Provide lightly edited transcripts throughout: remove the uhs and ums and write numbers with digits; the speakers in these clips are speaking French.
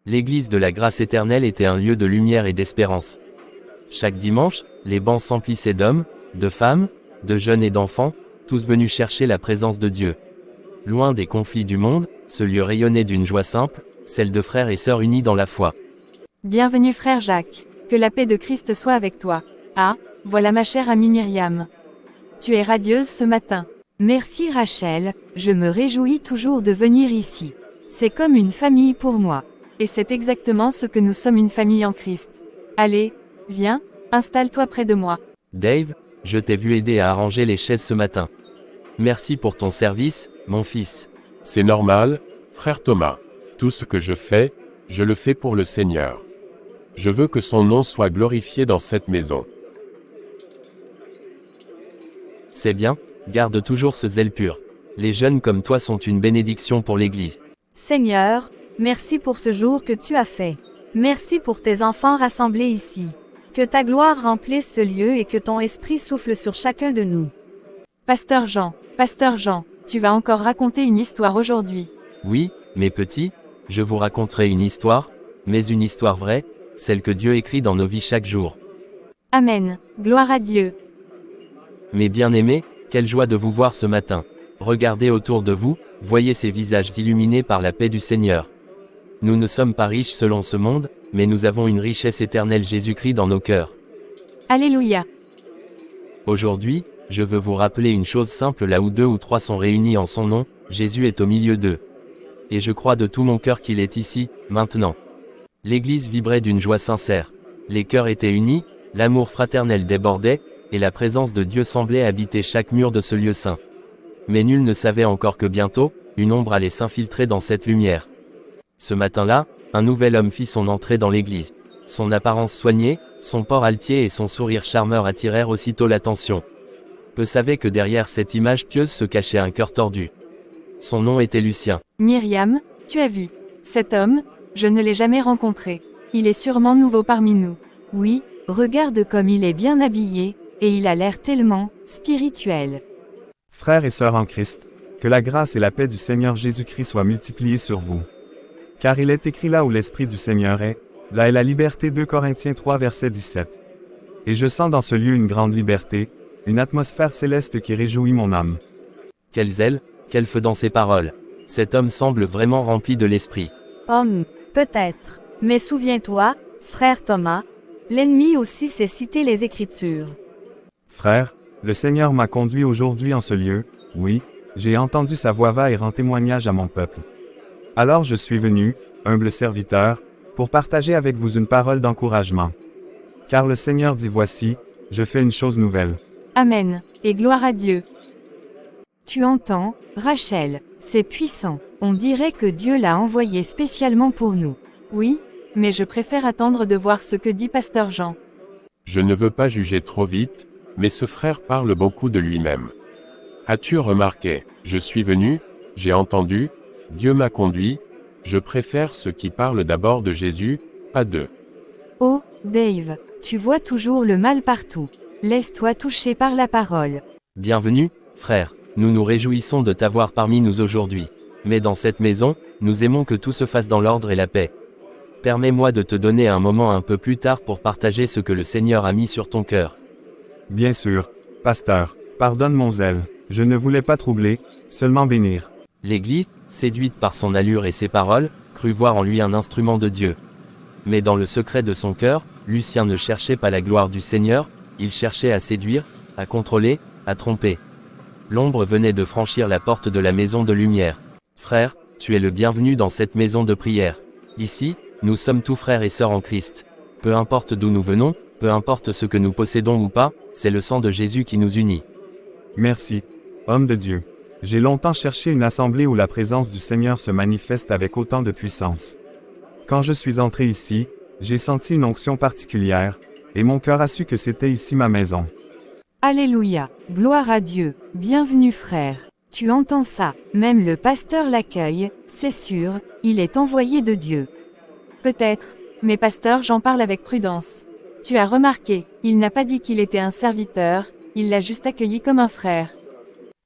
L'église de la grâce éternelle était un lieu de lumière et d'espérance. Chaque dimanche, les bancs s'emplissaient d'hommes, de femmes, de jeunes et d'enfants, tous venus chercher la présence de Dieu. Loin des conflits du monde, ce lieu rayonnait d'une joie simple, celle de frères et sœurs unis dans la foi. Bienvenue frère Jacques. Que la paix de Christ soit avec toi. Ah, voilà ma chère amie Myriam. Tu es radieuse ce matin. Merci Rachel, je me réjouis toujours de venir ici. C'est comme une famille pour moi. Et c'est exactement ce que nous sommes, une famille en Christ. Allez, viens, installe-toi près de moi. Dave, je t'ai vu aider à arranger les chaises ce matin. Merci pour ton service, mon fils. C'est normal, frère Thomas. Tout ce que je fais, je le fais pour le Seigneur. Je veux que son nom soit glorifié dans cette maison. C'est bien, garde toujours ce zèle pur. Les jeunes comme toi sont une bénédiction pour l'Église. Seigneur, merci pour ce jour que tu as fait. Merci pour tes enfants rassemblés ici. Que ta gloire remplisse ce lieu et que ton esprit souffle sur chacun de nous. Pasteur Jean, tu vas encore raconter une histoire aujourd'hui. Oui, mes petits, je vous raconterai une histoire, mais une histoire vraie, celle que Dieu écrit dans nos vies chaque jour. Amen, gloire à Dieu. Mes bien-aimés, quelle joie de vous voir ce matin. Regardez autour de vous, voyez ces visages illuminés par la paix du Seigneur. Nous ne sommes pas riches selon ce monde, mais nous avons une richesse éternelle Jésus-Christ dans nos cœurs. Alléluia. Aujourd'hui, je veux vous rappeler une chose simple, là où 2 ou 3 sont réunis en son nom, Jésus est au milieu d'eux. Et je crois de tout mon cœur qu'il est ici, maintenant. L'Église vibrait d'une joie sincère. Les cœurs étaient unis, l'amour fraternel débordait, et la présence de Dieu semblait habiter chaque mur de ce lieu saint. Mais nul ne savait encore que bientôt, une ombre allait s'infiltrer dans cette lumière. Ce matin-là, un nouvel homme fit son entrée dans l'église. Son apparence soignée, son port altier et son sourire charmeur attirèrent aussitôt l'attention. Peu savait que derrière cette image pieuse se cachait un cœur tordu. Son nom était Lucien. Myriam, tu as vu cet homme? Je ne l'ai jamais rencontré. Il est sûrement nouveau parmi nous. Oui, regarde comme il est bien habillé, et il a l'air tellement spirituel. Frères et sœurs en Christ, que la grâce et la paix du Seigneur Jésus-Christ soient multipliées sur vous. Car il est écrit là où l'Esprit du Seigneur est, là est la liberté. 2 Corinthiens 3 verset 17. Et je sens dans ce lieu une grande liberté, une atmosphère céleste qui réjouit mon âme. Quel zèle, quel feu dans ses paroles. Cet homme semble vraiment rempli de l'Esprit. Peut-être. Mais souviens-toi, frère Thomas, l'ennemi aussi sait citer les Écritures. Frère, le Seigneur m'a conduit aujourd'hui en ce lieu, oui, j'ai entendu sa voix va et rend témoignage à mon peuple. Alors je suis venu, humble serviteur, pour partager avec vous une parole d'encouragement. Car le Seigneur dit voici, je fais une chose nouvelle. Amen, et gloire à Dieu. Tu entends, Rachel, c'est puissant. On dirait que Dieu l'a envoyé spécialement pour nous. Oui, mais je préfère attendre de voir ce que dit pasteur Jean. Je ne veux pas juger trop vite, mais ce frère parle beaucoup de lui-même. As-tu remarqué, je suis venu, j'ai entendu, Dieu m'a conduit, je préfère ceux qui parlent d'abord de Jésus, pas d'eux. Oh, Dave, tu vois toujours le mal partout. Laisse-toi toucher par la parole. Bienvenue, frère, nous nous réjouissons de t'avoir parmi nous aujourd'hui. Mais dans cette maison, nous aimons que tout se fasse dans l'ordre et la paix. Permets-moi de te donner un moment un peu plus tard pour partager ce que le Seigneur a mis sur ton cœur. Bien sûr, pasteur, pardonne mon zèle, je ne voulais pas troubler, seulement bénir. L'Église, séduite par son allure et ses paroles, crut voir en lui un instrument de Dieu. Mais dans le secret de son cœur, Lucien ne cherchait pas la gloire du Seigneur, il cherchait à séduire, à contrôler, à tromper. L'ombre venait de franchir la porte de la maison de lumière. Frère, tu es le bienvenu dans cette maison de prière. Ici, nous sommes tous frères et sœurs en Christ. Peu importe d'où nous venons, peu importe ce que nous possédons ou pas, c'est le sang de Jésus qui nous unit. Merci, homme de Dieu. J'ai longtemps cherché une assemblée où la présence du Seigneur se manifeste avec autant de puissance. Quand je suis entré ici, j'ai senti une onction particulière, et mon cœur a su que c'était ici ma maison. Alléluia, gloire à Dieu, bienvenue frère. Tu entends ça, même le pasteur l'accueille, c'est sûr, il est envoyé de Dieu. Peut-être, mais pasteur Jean parle avec prudence. Tu as remarqué, il n'a pas dit qu'il était un serviteur, il l'a juste accueilli comme un frère.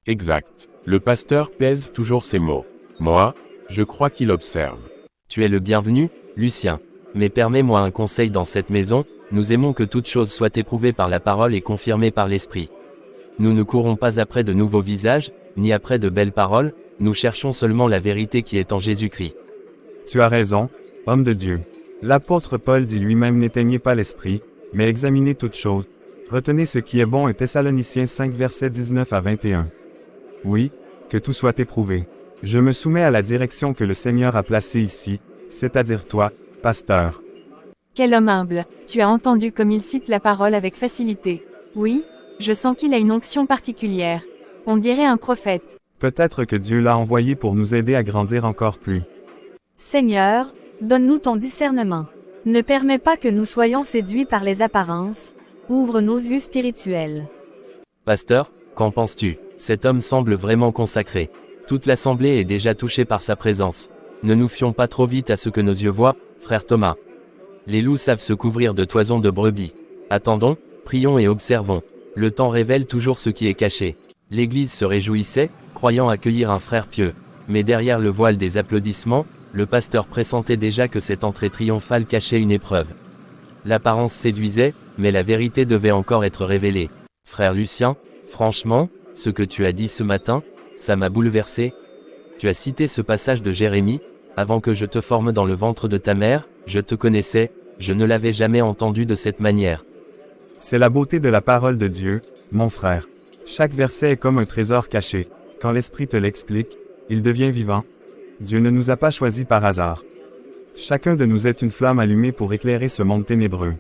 Exact. Le pasteur pèse toujours ses mots. Moi, je crois qu'il observe. Tu es le bienvenu, Lucien. Mais permets-moi un conseil dans cette maison, nous aimons que toute chose soit éprouvée par la parole et confirmée par l'esprit. Nous ne courons pas après de nouveaux visages, ni après de belles paroles, nous cherchons seulement la vérité qui est en Jésus-Christ. Tu as raison, homme de Dieu. L'apôtre Paul dit lui-même n'éteignez pas l'esprit, mais examinez toutes choses. Retenez ce qui est bon et Thessaloniciens 5 versets 19 à 21. Oui, que tout soit éprouvé. Je me soumets à la direction que le Seigneur a placée ici, c'est-à-dire toi, pasteur. Quel homme humble, tu as entendu comme il cite la parole avec facilité. Oui, je sens qu'il a une onction particulière. On dirait un prophète. Peut-être que Dieu l'a envoyé pour nous aider à grandir encore plus. Seigneur, donne-nous ton discernement. Ne permets pas que nous soyons séduits par les apparences. Ouvre nos yeux spirituels. Pasteur, qu'en penses-tu? Cet homme semble vraiment consacré. Toute l'assemblée est déjà touchée par sa présence. Ne nous fions pas trop vite à ce que nos yeux voient, frère Thomas. Les loups savent se couvrir de toisons de brebis. Attendons, prions et observons. Le temps révèle toujours ce qui est caché. L'Église se réjouissait, croyant accueillir un frère pieux. Mais derrière le voile des applaudissements, le pasteur pressentait déjà que cette entrée triomphale cachait une épreuve. L'apparence séduisait, mais la vérité devait encore être révélée. Frère Lucien, franchement, ce que tu as dit ce matin, ça m'a bouleversé. Tu as cité ce passage de Jérémie, « Avant que je te forme dans le ventre de ta mère, je te connaissais, je ne l'avais jamais entendu de cette manière. » C'est la beauté de la parole de Dieu, mon frère. Chaque verset est comme un trésor caché. Quand l'Esprit te l'explique, il devient vivant. Dieu ne nous a pas choisis par hasard. Chacun de nous est une flamme allumée pour éclairer ce monde ténébreux.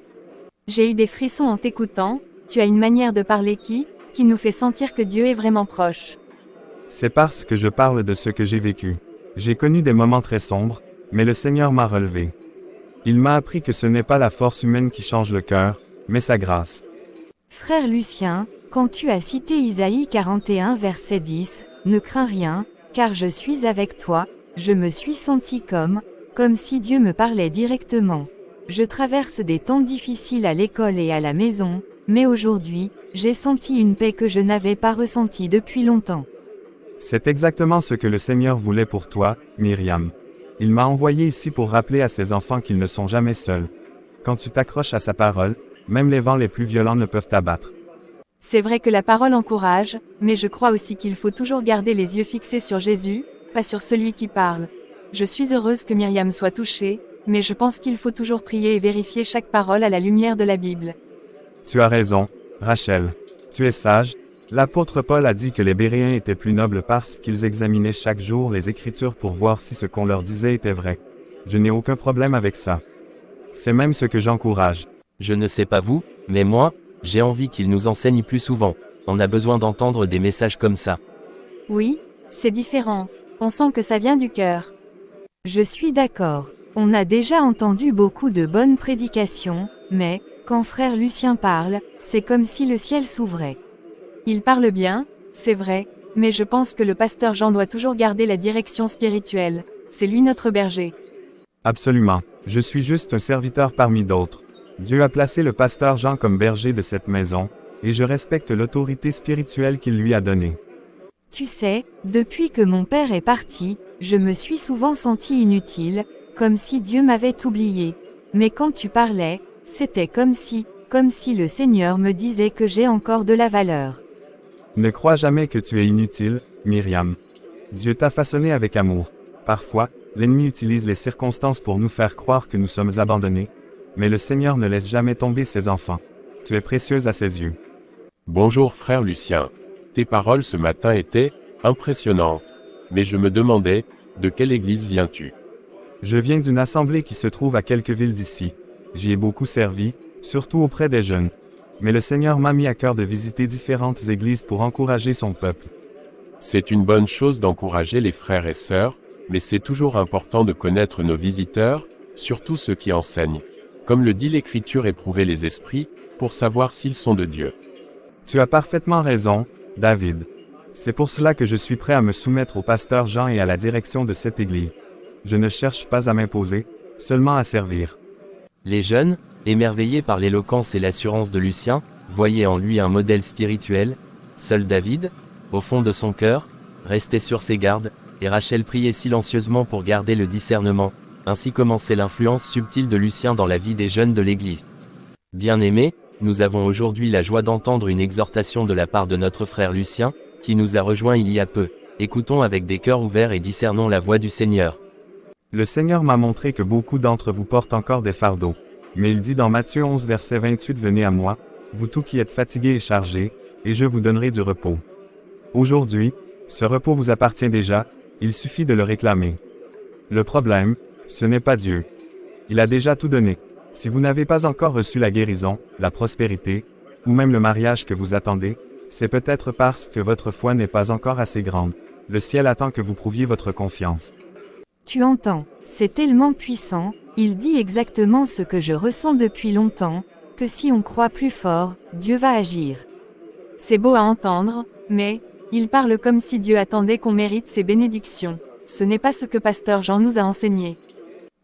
J'ai eu des frissons en t'écoutant, tu as une manière de parler qui nous fait sentir que Dieu est vraiment proche. C'est parce que je parle de ce que j'ai vécu. J'ai connu des moments très sombres, mais le Seigneur m'a relevé. Il m'a appris que ce n'est pas la force humaine qui change le cœur, mais sa grâce. Frère Lucien, quand tu as cité Isaïe 41 verset 10, « Ne crains rien, car je suis avec toi », je me suis senti comme si Dieu me parlait directement. Je traverse des temps difficiles à l'école et à la maison, mais aujourd'hui, j'ai senti une paix que je n'avais pas ressentie depuis longtemps. C'est exactement ce que le Seigneur voulait pour toi, Myriam. Il m'a envoyé ici pour rappeler à ses enfants qu'ils ne sont jamais seuls. Quand tu t'accroches à sa parole, même les vents les plus violents ne peuvent t'abattre. C'est vrai que la parole encourage, mais je crois aussi qu'il faut toujours garder les yeux fixés sur Jésus, pas sur celui qui parle. Je suis heureuse que Myriam soit touchée, mais je pense qu'il faut toujours prier et vérifier chaque parole à la lumière de la Bible. Tu as raison, Rachel. Tu es sage. L'apôtre Paul a dit que les Béréens étaient plus nobles parce qu'ils examinaient chaque jour les Écritures pour voir si ce qu'on leur disait était vrai. Je n'ai aucun problème avec ça. C'est même ce que j'encourage. Je ne sais pas vous, mais moi, j'ai envie qu'il nous enseigne plus souvent. On a besoin d'entendre des messages comme ça. Oui, c'est différent. On sent que ça vient du cœur. Je suis d'accord. On a déjà entendu beaucoup de bonnes prédications, mais, quand frère Lucien parle, c'est comme si le ciel s'ouvrait. Il parle bien, c'est vrai, mais je pense que le pasteur Jean doit toujours garder la direction spirituelle. C'est lui notre berger. Absolument. Je suis juste un serviteur parmi d'autres. Dieu a placé le pasteur Jean comme berger de cette maison, et je respecte l'autorité spirituelle qu'il lui a donnée. Tu sais, depuis que mon père est parti, je me suis souvent senti inutile, comme si Dieu m'avait oublié. Mais quand tu parlais, c'était comme si le Seigneur me disait que j'ai encore de la valeur. Ne crois jamais que tu es inutile, Myriam. Dieu t'a façonné avec amour. Parfois, l'ennemi utilise les circonstances pour nous faire croire que nous sommes abandonnés, mais le Seigneur ne laisse jamais tomber ses enfants. Tu es précieuse à ses yeux. Bonjour frère Lucien. Tes paroles ce matin étaient impressionnantes. Mais je me demandais, de quelle église viens-tu? Je viens d'une assemblée qui se trouve à quelques villes d'ici. J'y ai beaucoup servi, surtout auprès des jeunes. Mais le Seigneur m'a mis à cœur de visiter différentes églises pour encourager son peuple. C'est une bonne chose d'encourager les frères et sœurs, mais c'est toujours important de connaître nos visiteurs, surtout ceux qui enseignent. Comme le dit l'Écriture, éprouver les esprits, pour savoir s'ils sont de Dieu. Tu as parfaitement raison, David. C'est pour cela que je suis prêt à me soumettre au pasteur Jean et à la direction de cette église. Je ne cherche pas à m'imposer, seulement à servir. Les jeunes, émerveillés par l'éloquence et l'assurance de Lucien, voyaient en lui un modèle spirituel. Seul David, au fond de son cœur, restait sur ses gardes, et Rachel priait silencieusement pour garder le discernement. Ainsi commençait l'influence subtile de Lucien dans la vie des jeunes de l'Église. Bien-aimés, nous avons aujourd'hui la joie d'entendre une exhortation de la part de notre frère Lucien, qui nous a rejoints il y a peu. Écoutons avec des cœurs ouverts et discernons la voix du Seigneur. Le Seigneur m'a montré que beaucoup d'entre vous portent encore des fardeaux. Mais il dit dans Matthieu 11 verset 28 « Venez à moi, vous tous qui êtes fatigués et chargés, et je vous donnerai du repos. » Aujourd'hui, ce repos vous appartient déjà, il suffit de le réclamer. Le problème, ce n'est pas Dieu. Il a déjà tout donné. Si vous n'avez pas encore reçu la guérison, la prospérité, ou même le mariage que vous attendez, c'est peut-être parce que votre foi n'est pas encore assez grande. Le ciel attend que vous prouviez votre confiance. Tu entends, c'est tellement puissant, il dit exactement ce que je ressens depuis longtemps, que si on croit plus fort, Dieu va agir. C'est beau à entendre, mais, il parle comme si Dieu attendait qu'on mérite ses bénédictions. Ce n'est pas ce que Pasteur Jean nous a enseigné.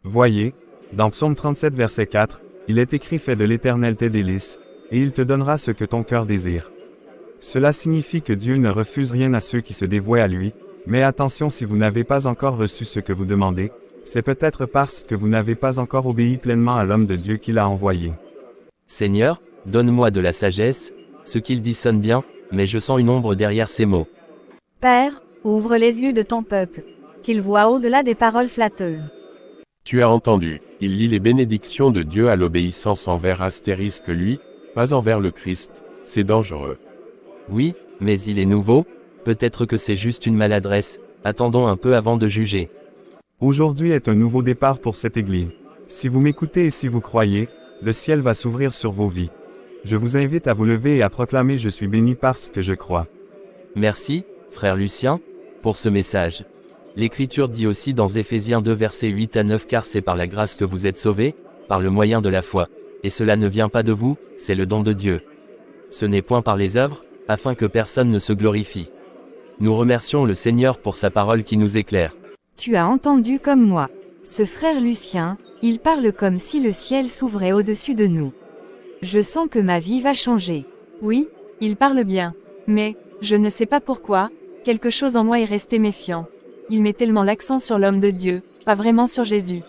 Voyez, dans Psaume 37 verset 4, il est écrit « Fais de l'Éternel tes délices, et il te donnera ce que ton cœur désire. » Cela signifie que Dieu ne refuse rien à ceux qui se dévouent à lui, mais attention si vous n'avez pas encore reçu ce que vous demandez, c'est peut-être parce que vous n'avez pas encore obéi pleinement à l'homme de Dieu qu'il a envoyé. Seigneur, donne-moi de la sagesse, ce qu'il dit sonne bien, mais je sens une ombre derrière ces mots. Père, ouvre les yeux de ton peuple, qu'il voit au-delà des paroles flatteuses. Tu as entendu, il lit les bénédictions de Dieu à l'obéissance envers astérisque lui, pas envers le Christ, c'est dangereux. Oui, mais il est nouveau, peut-être que c'est juste une maladresse, attendons un peu avant de juger. Aujourd'hui est un nouveau départ pour cette Église. Si vous m'écoutez et si vous croyez, le ciel va s'ouvrir sur vos vies. Je vous invite à vous lever et à proclamer « Je suis béni parce que je crois ». Merci, frère Lucien, pour ce message. L'Écriture dit aussi dans Éphésiens 2 versets 8 à 9 « Car c'est par la grâce que vous êtes sauvés, par le moyen de la foi. Et cela ne vient pas de vous, c'est le don de Dieu. Ce n'est point par les œuvres, afin que personne ne se glorifie. » Nous remercions le Seigneur pour sa parole qui nous éclaire. Tu as entendu comme moi. Ce frère Lucien, il parle comme si le ciel s'ouvrait au-dessus de nous. Je sens que ma vie va changer. Oui, il parle bien. Mais, je ne sais pas pourquoi, quelque chose en moi est resté méfiant. Il met tellement l'accent sur l'homme de Dieu, pas vraiment sur Jésus.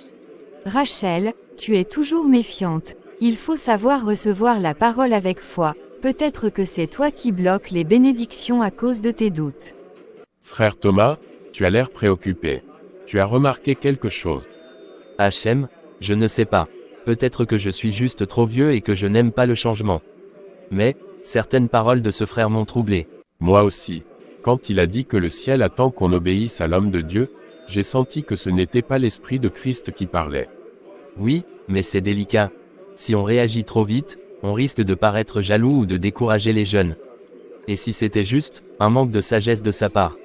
Rachel, tu es toujours méfiante. Il faut savoir recevoir la parole avec foi. Peut-être que c'est toi qui bloques les bénédictions à cause de tes doutes. Frère Thomas, tu as l'air préoccupé. Tu as remarqué quelque chose. Hachem, je ne sais pas. Peut-être que je suis juste trop vieux et que je n'aime pas le changement. Mais, certaines paroles de ce frère m'ont troublé. Moi aussi. Quand il a dit que le ciel attend qu'on obéisse à l'homme de Dieu, j'ai senti que ce n'était pas l'Esprit de Christ qui parlait. Oui, mais c'est délicat. Si on réagit trop vite, on risque de paraître jaloux ou de décourager les jeunes. Et si c'était juste, un manque de sagesse de sa part.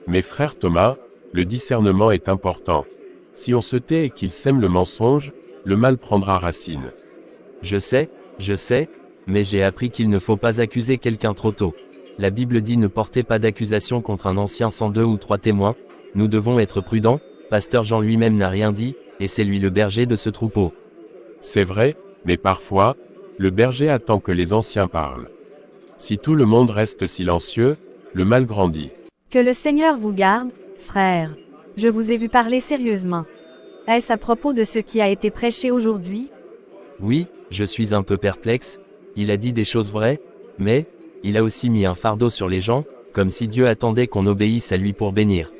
Mais frère Thomas, le discernement est important. Si on se tait et qu'il sème le mensonge, le mal prendra racine. Je sais, mais j'ai appris qu'il ne faut pas accuser quelqu'un trop tôt. La Bible dit ne portez pas d'accusation contre un ancien sans 2 ou 3 témoins. Nous devons être prudents, Pasteur Jean lui-même n'a rien dit, et c'est lui le berger de ce troupeau. C'est vrai, mais parfois, le berger attend que les anciens parlent. Si tout le monde reste silencieux, le mal grandit. Que le Seigneur vous garde, frère. Je vous ai vu parler sérieusement. Est-ce à propos de ce qui a été prêché aujourd'hui? Oui, je suis un peu perplexe, il a dit des choses vraies, mais, il a aussi mis un fardeau sur les gens, comme si Dieu attendait qu'on obéisse à lui pour bénir.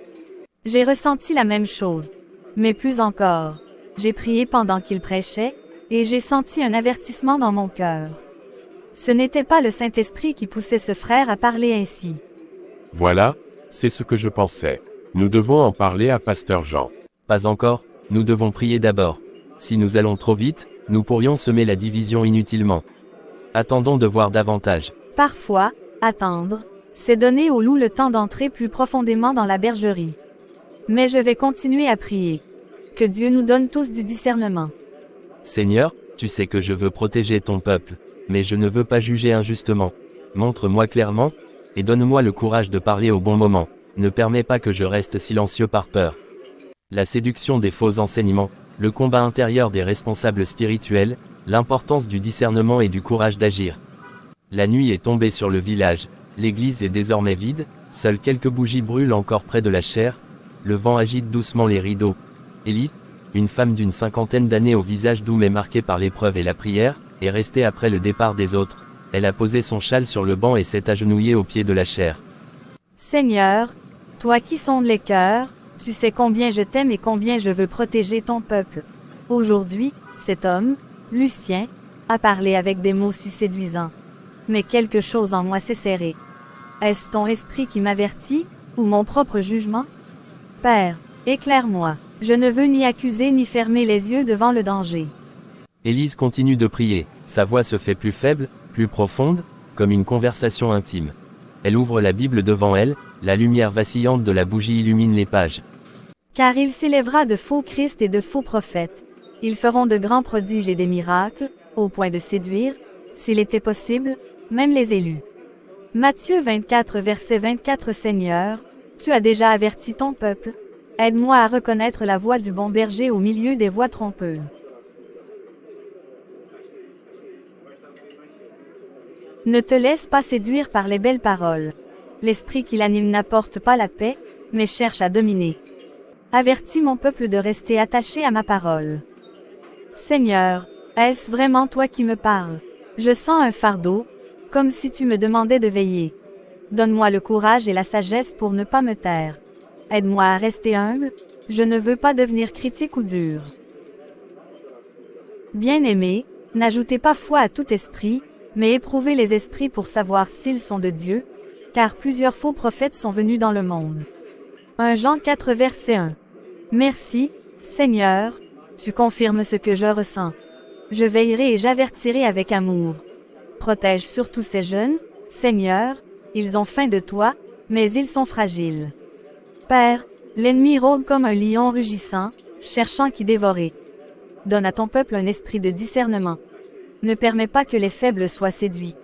J'ai ressenti la même chose. Mais plus encore. J'ai prié pendant qu'il prêchait, et j'ai senti un avertissement dans mon cœur. Ce n'était pas le Saint-Esprit qui poussait ce frère à parler ainsi. Voilà, c'est ce que je pensais. Nous devons en parler à Pasteur Jean. Pas encore, nous devons prier d'abord. Si nous allons trop vite, nous pourrions semer la division inutilement. Attendons de voir davantage. Parfois, attendre, c'est donner au loup le temps d'entrer plus profondément dans la bergerie. Mais je vais continuer à prier. Que Dieu nous donne tous du discernement. Seigneur, tu sais que je veux protéger ton peuple, mais je ne veux pas juger injustement. Montre-moi clairement, et donne-moi le courage de parler au bon moment. Ne permets pas que je reste silencieux par peur. La séduction des faux enseignements, le combat intérieur des responsables spirituels, l'importance du discernement et du courage d'agir. La nuit est tombée sur le village, l'église est désormais vide, seules quelques bougies brûlent encore près de la chaire, le vent agite doucement les rideaux. Élie, une femme d'une cinquantaine d'années au visage doux mais marqué par l'épreuve et la prière, est restée après le départ des autres. Elle a posé son châle sur le banc et s'est agenouillée au pied de la chaire. Seigneur, toi qui sondes les cœurs, tu sais combien je t'aime et combien je veux protéger ton peuple. Aujourd'hui, cet homme, Lucien, a parlé avec des mots si séduisants. Mais quelque chose en moi s'est serré. Est-ce ton esprit qui m'avertit, ou mon propre jugement? Père, éclaire-moi. Je ne veux ni accuser ni fermer les yeux devant le danger. Élise continue de prier. Sa voix se fait plus faible, plus profonde, comme une conversation intime. Elle ouvre la Bible devant elle, la lumière vacillante de la bougie illumine les pages. Car il s'élèvera de faux Christ et de faux prophètes. Ils feront de grands prodiges et des miracles, au point de séduire, s'il était possible, même les élus. Matthieu 24 verset 24 Seigneur, tu as déjà averti ton peuple. Aide-moi à reconnaître la voix du bon berger au milieu des voix trompeuses. Ne te laisse pas séduire par les belles paroles. L'esprit qui l'anime n'apporte pas la paix, mais cherche à dominer. Avertis mon peuple de rester attaché à ma parole. Seigneur, est-ce vraiment toi qui me parles? Je sens un fardeau, comme si tu me demandais de veiller. Donne-moi le courage et la sagesse pour ne pas me taire. Aide-moi à rester humble, je ne veux pas devenir critique ou dur. Bien-aimés, n'ajoutez pas foi à tout esprit, mais éprouvez les esprits pour savoir s'ils sont de Dieu, car plusieurs faux prophètes sont venus dans le monde. 1 Jean 4 verset 1. Merci, Seigneur, tu confirmes ce que je ressens. Je veillerai et j'avertirai avec amour. Protège surtout ces jeunes, Seigneur, ils ont faim de toi, mais ils sont fragiles. Père, l'ennemi rôde comme un lion rugissant, cherchant qui dévorer. Donne à ton peuple un esprit de discernement. Ne permets pas que les faibles soient séduits.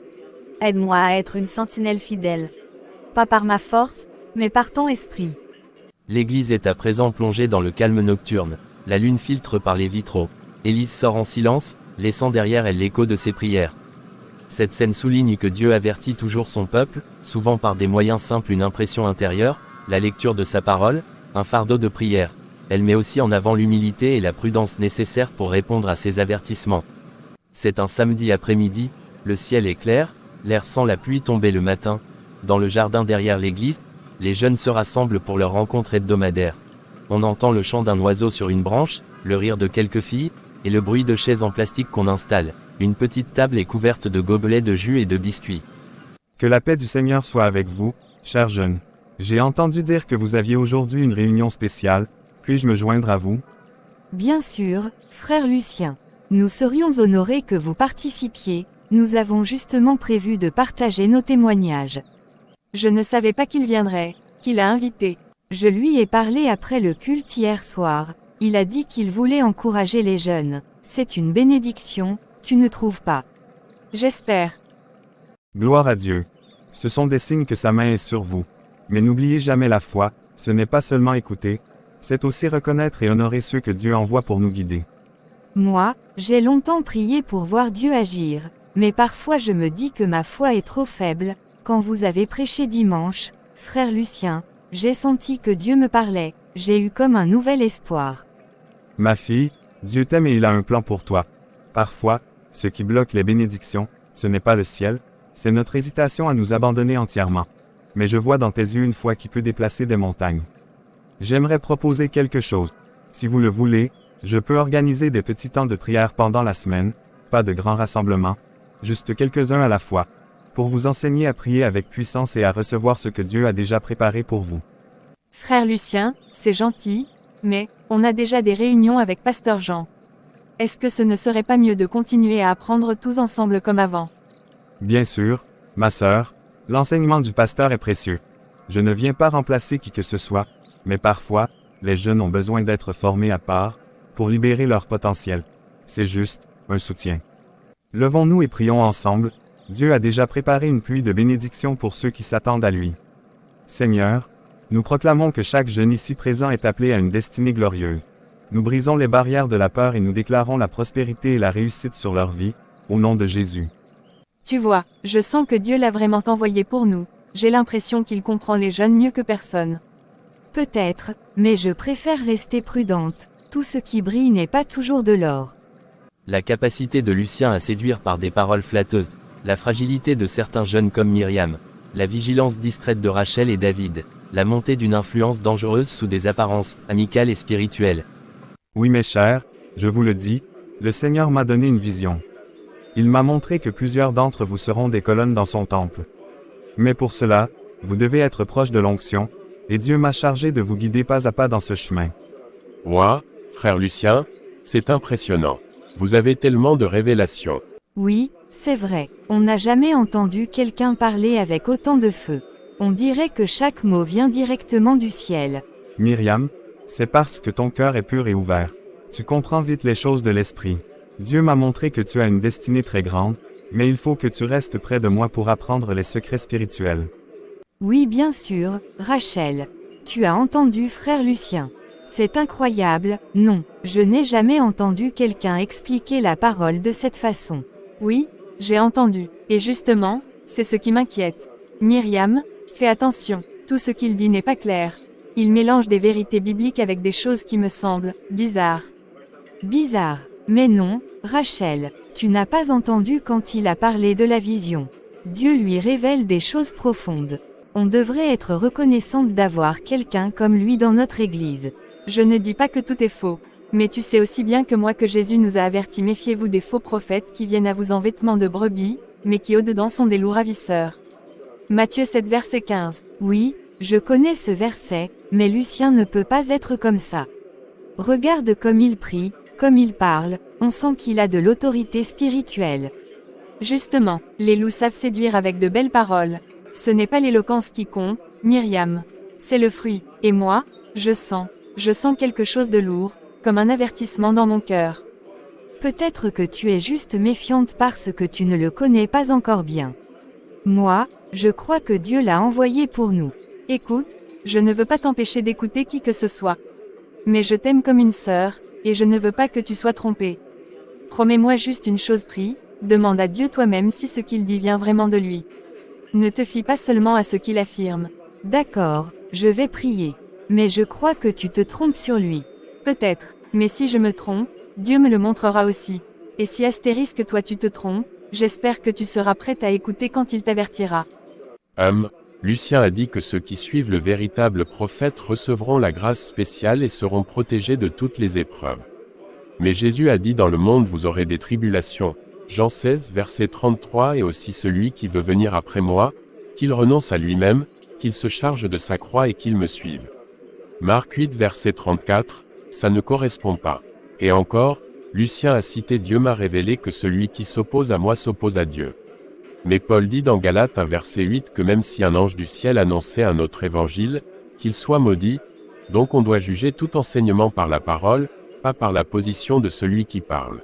Aide-moi à être une sentinelle fidèle. Pas par ma force, mais par ton esprit. L'église est à présent plongée dans le calme nocturne. La lune filtre par les vitraux. Élise sort en silence, laissant derrière elle l'écho de ses prières. Cette scène souligne que Dieu avertit toujours son peuple, souvent par des moyens simples, une impression intérieure, la lecture de sa parole, un fardeau de prière. Elle met aussi en avant l'humilité et la prudence nécessaires pour répondre à ses avertissements. C'est un samedi après-midi, le ciel est clair, l'air sent la pluie tomber le matin. Dans le jardin derrière l'église, les jeunes se rassemblent pour leur rencontre hebdomadaire. On entend le chant d'un oiseau sur une branche, le rire de quelques filles, et le bruit de chaises en plastique qu'on installe. Une petite table est couverte de gobelets de jus et de biscuits. Que la paix du Seigneur soit avec vous, chers jeunes. J'ai entendu dire que vous aviez aujourd'hui une réunion spéciale. Puis-je me joindre à vous? Bien sûr, frère Lucien. Nous serions honorés que vous participiez. Nous avons justement prévu de partager nos témoignages. Je ne savais pas qu'il viendrait, qu'il a invité. Je lui ai parlé après le culte hier soir. Il a dit qu'il voulait encourager les jeunes. C'est une bénédiction, tu ne trouves pas? J'espère. Gloire à Dieu. Ce sont des signes que sa main est sur vous. Mais n'oubliez jamais la foi, ce n'est pas seulement écouter, c'est aussi reconnaître et honorer ceux que Dieu envoie pour nous guider. Moi, j'ai longtemps prié pour voir Dieu agir, mais parfois je me dis que ma foi est trop faible. Quand vous avez prêché dimanche, frère Lucien, j'ai senti que Dieu me parlait, j'ai eu comme un nouvel espoir. Ma fille, Dieu t'aime et il a un plan pour toi. Parfois, ce qui bloque les bénédictions, ce n'est pas le ciel, c'est notre hésitation à nous abandonner entièrement. Mais je vois dans tes yeux une foi qui peut déplacer des montagnes. J'aimerais proposer quelque chose. Si vous le voulez, je peux organiser des petits temps de prière pendant la semaine, pas de grands rassemblements, juste quelques-uns à la fois, pour vous enseigner à prier avec puissance et à recevoir ce que Dieu a déjà préparé pour vous. Frère Lucien, c'est gentil, mais on a déjà des réunions avec Pasteur Jean. Est-ce que ce ne serait pas mieux de continuer à apprendre tous ensemble comme avant? Bien sûr, ma sœur, l'enseignement du pasteur est précieux. Je ne viens pas remplacer qui que ce soit, mais parfois, les jeunes ont besoin d'être formés à part, pour libérer leur potentiel. C'est juste, un soutien. Levons-nous et prions ensemble. Dieu a déjà préparé une pluie de bénédictions pour ceux qui s'attendent à lui. Seigneur, nous proclamons que chaque jeune ici présent est appelé à une destinée glorieuse. Nous brisons les barrières de la peur et nous déclarons la prospérité et la réussite sur leur vie, au nom de Jésus. Tu vois, je sens que Dieu l'a vraiment envoyé pour nous. J'ai l'impression qu'il comprend les jeunes mieux que personne. Peut-être, mais je préfère rester prudente. Tout ce qui brille n'est pas toujours de l'or. La capacité de Lucien à séduire par des paroles flatteuses, la fragilité de certains jeunes comme Myriam, la vigilance discrète de Rachel et David, la montée d'une influence dangereuse sous des apparences amicales et spirituelles. Oui mes chers, je vous le dis, le Seigneur m'a donné une vision. Il m'a montré que plusieurs d'entre vous seront des colonnes dans son temple. Mais pour cela, vous devez être proche de l'onction, et Dieu m'a chargé de vous guider pas à pas dans ce chemin. Moi, frère Lucien, c'est impressionnant. Vous avez tellement de révélations. Oui, c'est vrai. On n'a jamais entendu quelqu'un parler avec autant de feu. On dirait que chaque mot vient directement du ciel. Myriam, c'est parce que ton cœur est pur et ouvert. Tu comprends vite les choses de l'esprit. Dieu m'a montré que tu as une destinée très grande, mais il faut que tu restes près de moi pour apprendre les secrets spirituels. Oui, bien sûr, Rachel. Tu as entendu frère Lucien. C'est incroyable, non, je n'ai jamais entendu quelqu'un expliquer la parole de cette façon. Oui, j'ai entendu. Et justement, c'est ce qui m'inquiète. Myriam, fais attention, tout ce qu'il dit n'est pas clair. Il mélange des vérités bibliques avec des choses qui me semblent bizarres. Bizarre. Mais non, Rachel, tu n'as pas entendu quand il a parlé de la vision. Dieu lui révèle des choses profondes. On devrait être reconnaissante d'avoir quelqu'un comme lui dans notre Église. Je ne dis pas que tout est faux. Mais tu sais aussi bien que moi que Jésus nous a avertis, méfiez-vous des faux prophètes qui viennent à vous en vêtements de brebis, mais qui au-dedans sont des loups ravisseurs. Matthieu 7 verset 15. Oui, je connais ce verset, mais Lucien ne peut pas être comme ça. Regarde comme il prie, comme il parle, on sent qu'il a de l'autorité spirituelle. Justement, les loups savent séduire avec de belles paroles. Ce n'est pas l'éloquence qui compte, Myriam. C'est le fruit. Et moi, je sens quelque chose de lourd, comme un avertissement dans mon cœur. Peut-être que tu es juste méfiante parce que tu ne le connais pas encore bien. Moi, je crois que Dieu l'a envoyé pour nous. Écoute, je ne veux pas t'empêcher d'écouter qui que ce soit. Mais je t'aime comme une sœur, et je ne veux pas que tu sois trompé. Promets-moi juste une chose, prie, demande à Dieu toi-même si ce qu'il dit vient vraiment de lui. Ne te fie pas seulement à ce qu'il affirme. D'accord, je vais prier. Mais je crois que tu te trompes sur lui. Peut-être, mais si je me trompe, Dieu me le montrera aussi. Et si astérisque toi tu te trompes, j'espère que tu seras prête à écouter quand il t'avertira. Lucien a dit que ceux qui suivent le véritable prophète recevront la grâce spéciale et seront protégés de toutes les épreuves. Mais Jésus a dit dans le monde vous aurez des tribulations. Jean 16 verset 33 et aussi celui qui veut venir après moi, qu'il renonce à lui-même, qu'il se charge de sa croix et qu'il me suive. Marc 8 verset 34, ça ne correspond pas. Et encore, Lucien a cité Dieu m'a révélé que celui qui s'oppose à moi s'oppose à Dieu. Mais Paul dit dans Galates 1 verset 8 que même si un ange du ciel annonçait un autre évangile, qu'il soit maudit, donc on doit juger tout enseignement par la parole, pas par la position de celui qui parle.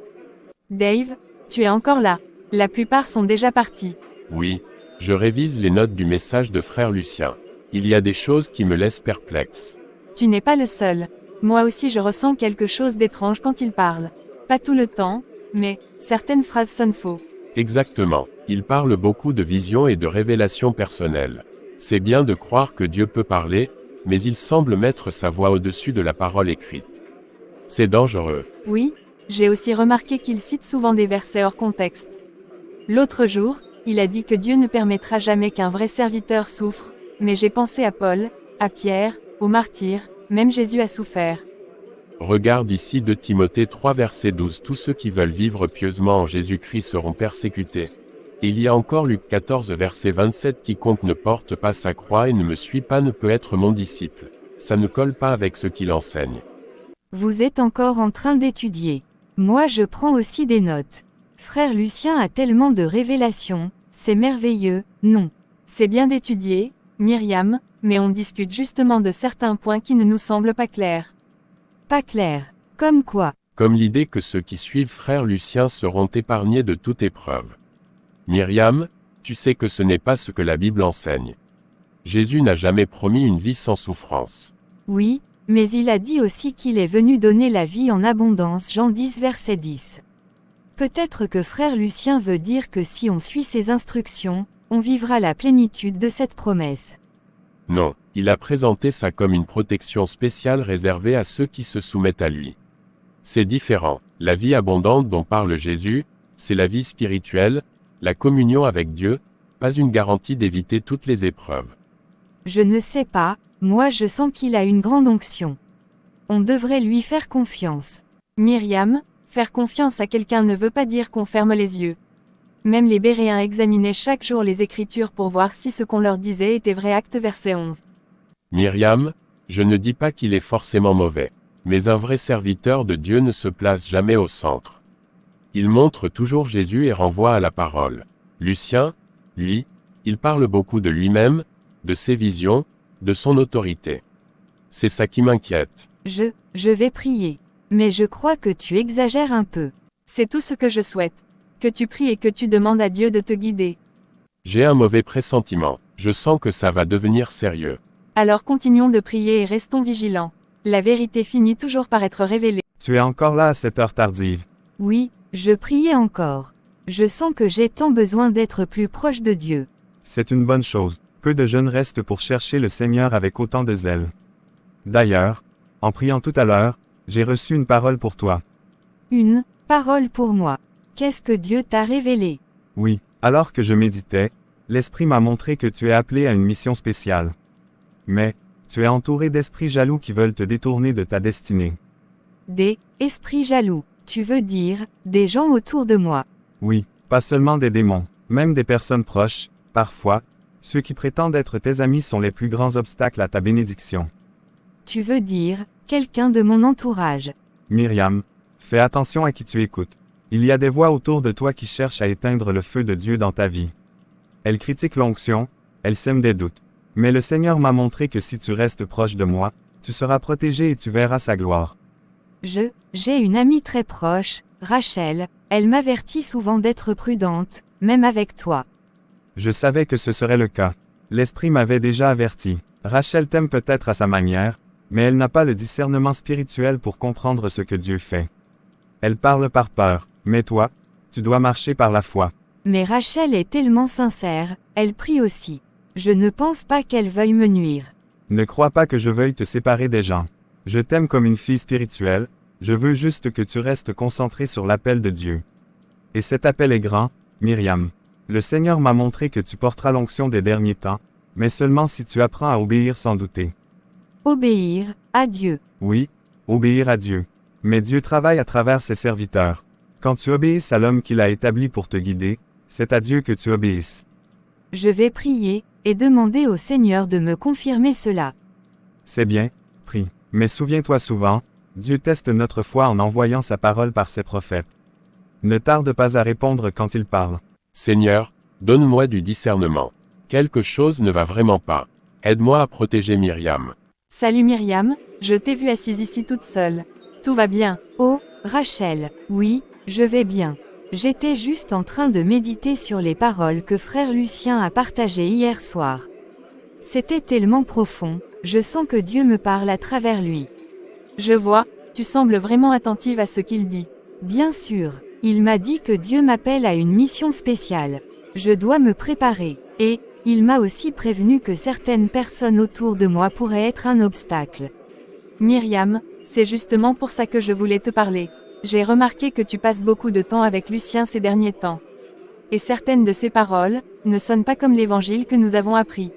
Dave, tu es encore là. La plupart sont déjà partis. Oui, je révise les notes du message de frère Lucien. Il y a des choses qui me laissent perplexe. Tu n'es pas le seul. Moi aussi je ressens quelque chose d'étrange quand il parle. Pas tout le temps, mais certaines phrases sonnent faux. Exactement. Il parle beaucoup de visions et de révélations personnelles. C'est bien de croire que Dieu peut parler, mais il semble mettre sa voix au-dessus de la parole écrite. C'est dangereux. Oui, j'ai aussi remarqué qu'il cite souvent des versets hors contexte. L'autre jour, il a dit que Dieu ne permettra jamais qu'un vrai serviteur souffre, mais j'ai pensé à Paul, à Pierre, aux martyrs, même Jésus a souffert. Regarde ici 2 Timothée 3 verset 12. Tous ceux qui veulent vivre pieusement en Jésus-Christ seront persécutés. Et il y a encore Luc 14 verset 27. Quiconque ne porte pas sa croix et ne me suit pas ne peut être mon disciple. Ça ne colle pas avec ce qu'il enseigne. Vous êtes encore en train d'étudier. Moi je prends aussi des notes. Frère Lucien a tellement de révélations, c'est merveilleux, non. C'est bien d'étudier, Myriam, mais on discute justement de certains points qui ne nous semblent pas clairs. Pas clair. Comme quoi? Comme l'idée que ceux qui suivent frère Lucien seront épargnés de toute épreuve. Myriam, tu sais que ce n'est pas ce que la Bible enseigne. Jésus n'a jamais promis une vie sans souffrance. Oui, mais il a dit aussi qu'il est venu donner la vie en abondance. Jean 10 verset 10. Peut-être que frère Lucien veut dire que si on suit ses instructions, on vivra la plénitude de cette promesse. Non, il a présenté ça comme une protection spéciale réservée à ceux qui se soumettent à lui. C'est différent. La vie abondante dont parle Jésus, c'est la vie spirituelle, la communion avec Dieu, pas une garantie d'éviter toutes les épreuves. Je ne sais pas, moi je sens qu'il a une grande onction. On devrait lui faire confiance. Myriam, faire confiance à quelqu'un ne veut pas dire qu'on ferme les yeux. Même les Béréens examinaient chaque jour les Écritures pour voir si ce qu'on leur disait était vrai. Acte verset 11. Myriam, je ne dis pas qu'il est forcément mauvais, mais un vrai serviteur de Dieu ne se place jamais au centre. Il montre toujours Jésus et renvoie à la parole. Lucien, lui, il parle beaucoup de lui-même, de ses visions, de son autorité. C'est ça qui m'inquiète. Je vais prier. Mais je crois que tu exagères un peu. C'est tout ce que je souhaite. Que tu pries et que tu demandes à Dieu de te guider. J'ai un mauvais pressentiment. Je sens que ça va devenir sérieux. Alors continuons de prier et restons vigilants. La vérité finit toujours par être révélée. Tu es encore là à cette heure tardive. Oui, je priais encore. Je sens que j'ai tant besoin d'être plus proche de Dieu. C'est une bonne chose. Peu de jeunes restent pour chercher le Seigneur avec autant de zèle. D'ailleurs, en priant tout à l'heure, j'ai reçu une parole pour toi. Une parole pour moi. Qu'est-ce que Dieu t'a révélé? Oui, alors que je méditais, l'Esprit m'a montré que tu es appelé à une mission spéciale. Mais, tu es entouré d'esprits jaloux qui veulent te détourner de ta destinée. Des esprits jaloux. Tu veux dire, des gens autour de moi. Oui, pas seulement des démons, même des personnes proches, parfois, ceux qui prétendent être tes amis sont les plus grands obstacles à ta bénédiction. Tu veux dire, quelqu'un de mon entourage. Myriam, fais attention à qui tu écoutes. Il y a des voix autour de toi qui cherchent à éteindre le feu de Dieu dans ta vie. Elles critiquent l'onction, elles sèment des doutes. Mais le Seigneur m'a montré que si tu restes proche de moi, tu seras protégé et tu verras sa gloire. J'ai une amie très proche, Rachel, elle m'avertit souvent d'être prudente, même avec toi. Je savais que ce serait le cas. L'Esprit m'avait déjà averti. Rachel t'aime peut-être à sa manière, mais elle n'a pas le discernement spirituel pour comprendre ce que Dieu fait. Elle parle par peur, mais toi, tu dois marcher par la foi. Mais Rachel est tellement sincère, elle prie aussi. Je ne pense pas qu'elle veuille me nuire. Ne crois pas que je veuille te séparer des gens. Je t'aime comme une fille spirituelle, je veux juste que tu restes concentré sur l'appel de Dieu. Et cet appel est grand, Myriam. Le Seigneur m'a montré que tu porteras l'onction des derniers temps, mais seulement si tu apprends à obéir sans douter. Obéir à Dieu. Oui, obéir à Dieu. Mais Dieu travaille à travers ses serviteurs. Quand tu obéisses à l'homme qu'il a établi pour te guider, c'est à Dieu que tu obéisses. Je vais prier, et demander au Seigneur de me confirmer cela. C'est bien, prie. Mais souviens-toi souvent, Dieu teste notre foi en envoyant sa parole par ses prophètes. Ne tarde pas à répondre quand il parle. Seigneur, donne-moi du discernement. Quelque chose ne va vraiment pas. Aide-moi à protéger Myriam. Salut Myriam, je t'ai vue assise ici toute seule. Tout va bien. Oh, Rachel, oui, je vais bien. J'étais juste en train de méditer sur les paroles que frère Lucien a partagées hier soir. C'était tellement profond, je sens que Dieu me parle à travers lui. Je vois, tu sembles vraiment attentive à ce qu'il dit. Bien sûr, il m'a dit que Dieu m'appelle à une mission spéciale. Je dois me préparer. Et, il m'a aussi prévenu que certaines personnes autour de moi pourraient être un obstacle. Myriam, c'est justement pour ça que je voulais te parler. J'ai remarqué que tu passes beaucoup de temps avec Lucien ces derniers temps. Et certaines de ses paroles ne sonnent pas comme l'évangile que nous avons appris.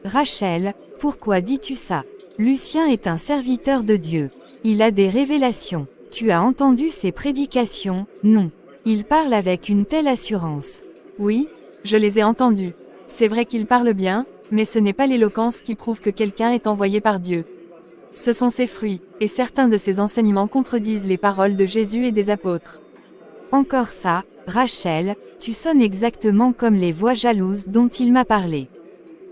Rachel, pourquoi dis-tu ça? Lucien est un serviteur de Dieu. Il a des révélations. Tu as entendu ses prédications? Non. Il parle avec une telle assurance. Oui, je les ai entendues. C'est vrai qu'il parle bien, mais ce n'est pas l'éloquence qui prouve que quelqu'un est envoyé par Dieu. Ce sont ses fruits, et certains de ses enseignements contredisent les paroles de Jésus et des apôtres. Encore ça, Rachel, tu sonnes exactement comme les voix jalouses dont il m'a parlé.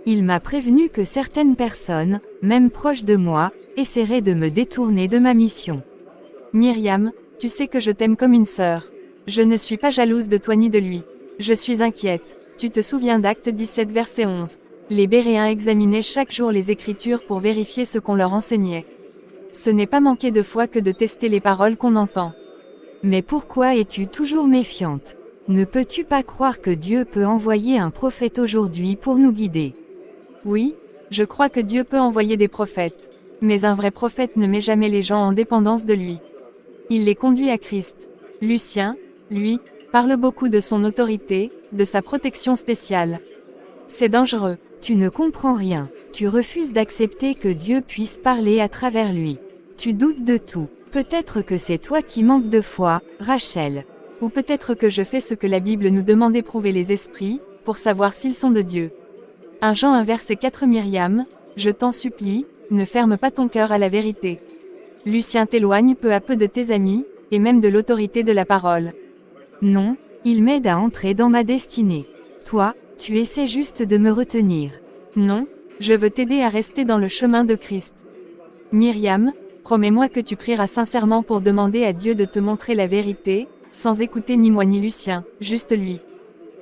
Il m'a prévenu que certaines personnes, même proches de moi, essaieraient de me détourner de ma mission. Myriam, tu sais que je t'aime comme une sœur. Je ne suis pas jalouse de toi ni de lui. Je suis inquiète. Tu te souviens d'Acte 17 verset 11. Les Béréens examinaient chaque jour les Écritures pour vérifier ce qu'on leur enseignait. Ce n'est pas manquer de foi que de tester les paroles qu'on entend. Mais pourquoi es-tu toujours méfiante? Ne peux-tu pas croire que Dieu peut envoyer un prophète aujourd'hui pour nous guider? Oui, je crois que Dieu peut envoyer des prophètes. Mais un vrai prophète ne met jamais les gens en dépendance de lui. Il les conduit à Christ. Lucien, lui, parle beaucoup de son autorité, de sa protection spéciale. C'est dangereux. Tu ne comprends rien. Tu refuses d'accepter que Dieu puisse parler à travers lui. Tu doutes de tout. Peut-être que c'est toi qui manques de foi, Rachel. Ou peut-être que je fais ce que la Bible nous demande d'éprouver les esprits, pour savoir s'ils sont de Dieu. 1 Jean 1 verset 4 Myriam, je t'en supplie, ne ferme pas ton cœur à la vérité. Lucien t'éloigne peu à peu de tes amis, et même de l'autorité de la parole. Non, il m'aide à entrer dans ma destinée. Toi, tu essaies juste de me retenir. Non, je veux t'aider à rester dans le chemin de Christ. Myriam, promets-moi que tu prieras sincèrement pour demander à Dieu de te montrer la vérité, sans écouter ni moi ni Lucien, juste lui.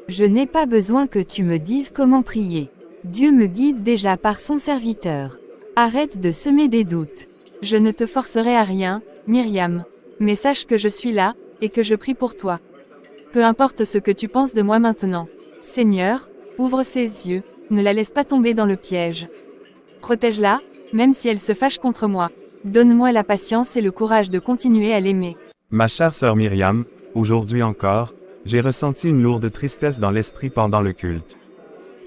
Je n'ai pas besoin que tu me dises comment prier. Dieu me guide déjà par son serviteur. Arrête de semer des doutes. Je ne te forcerai à rien, Myriam. Mais sache que je suis là, et que je prie pour toi. Peu importe ce que tu penses de moi maintenant. Seigneur, ouvre ses yeux, ne la laisse pas tomber dans le piège. Protège-la, même si elle se fâche contre moi. Donne-moi la patience et le courage de continuer à l'aimer. Ma chère sœur Myriam, aujourd'hui encore, j'ai ressenti une lourde tristesse dans l'esprit pendant le culte.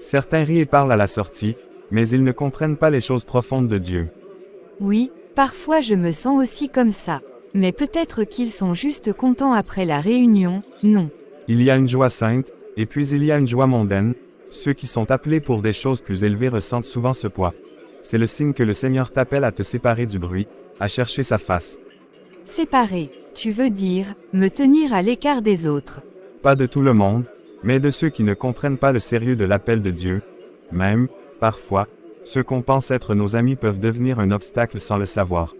Certains rient et parlent à la sortie, mais ils ne comprennent pas les choses profondes de Dieu. Oui, parfois je me sens aussi comme ça. Mais peut-être qu'ils sont juste contents après la réunion, non. Il y a une joie sainte, et puis il y a une joie mondaine. Ceux qui sont appelés pour des choses plus élevées ressentent souvent ce poids. C'est le signe que le Seigneur t'appelle à te séparer du bruit, à chercher sa face. Séparer, tu veux dire, me tenir à l'écart des autres. Pas de tout le monde, mais de ceux qui ne comprennent pas le sérieux de l'appel de Dieu. Même, parfois, ceux qu'on pense être nos amis peuvent devenir un obstacle sans le savoir.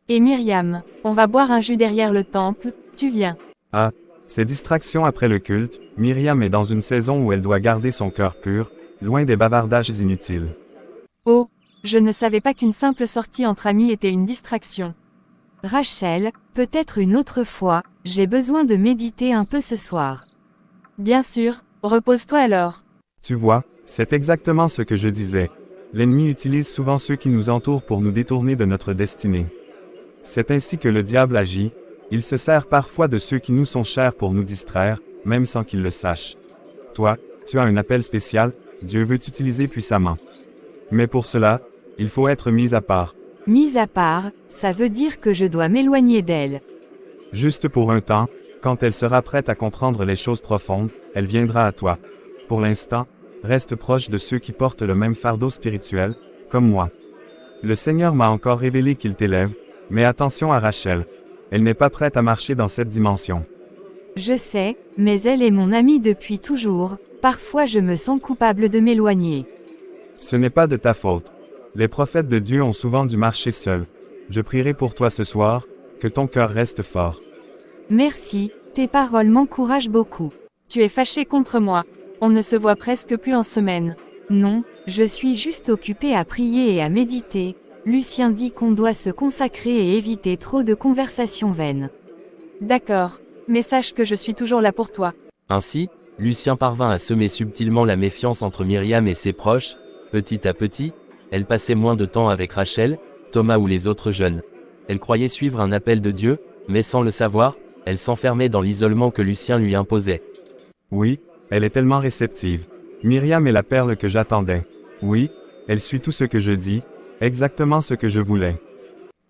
Et Myriam, on va boire un jus derrière le temple, tu viens. Ah, ces distractions après le culte, Myriam est dans une saison où elle doit garder son cœur pur, loin des bavardages inutiles. Oh, je ne savais pas qu'une simple sortie entre amis était une distraction. Rachel, peut-être une autre fois, j'ai besoin de méditer un peu ce soir. Bien sûr, repose-toi alors. Tu vois, c'est exactement ce que je disais. L'ennemi utilise souvent ceux qui nous entourent pour nous détourner de notre destinée. C'est ainsi que le diable agit, il se sert parfois de ceux qui nous sont chers pour nous distraire, même sans qu'ils le sachent. Toi, tu as un appel spécial, Dieu veut t'utiliser puissamment. Mais pour cela, il faut être mis à part. Mis à part, ça veut dire que je dois m'éloigner d'elle. Juste pour un temps, quand elle sera prête à comprendre les choses profondes, elle viendra à toi. Pour l'instant, reste proche de ceux qui portent le même fardeau spirituel, comme moi. Le Seigneur m'a encore révélé qu'il t'élève, mais attention à Rachel. Elle n'est pas prête à marcher dans cette dimension. Je sais, mais elle est mon amie depuis toujours, parfois je me sens coupable de m'éloigner. Ce n'est pas de ta faute. Les prophètes de Dieu ont souvent dû marcher seuls. Je prierai pour toi ce soir, que ton cœur reste fort. Merci, tes paroles m'encouragent beaucoup. Tu es fâché contre moi. On ne se voit presque plus en semaine. Non, je suis juste occupée à prier et à méditer. Lucien dit qu'on doit se consacrer et éviter trop de conversations vaines. D'accord, mais sache que je suis toujours là pour toi. Ainsi, Lucien parvint à semer subtilement la méfiance entre Myriam et ses proches. Petit à petit, elle passait moins de temps avec Rachel, Thomas ou les autres jeunes. Elle croyait suivre un appel de Dieu, mais sans le savoir, elle s'enfermait dans l'isolement que Lucien lui imposait. Oui, elle est tellement réceptive. Myriam est la perle que j'attendais. Oui, elle suit tout ce que je dis, exactement ce que je voulais.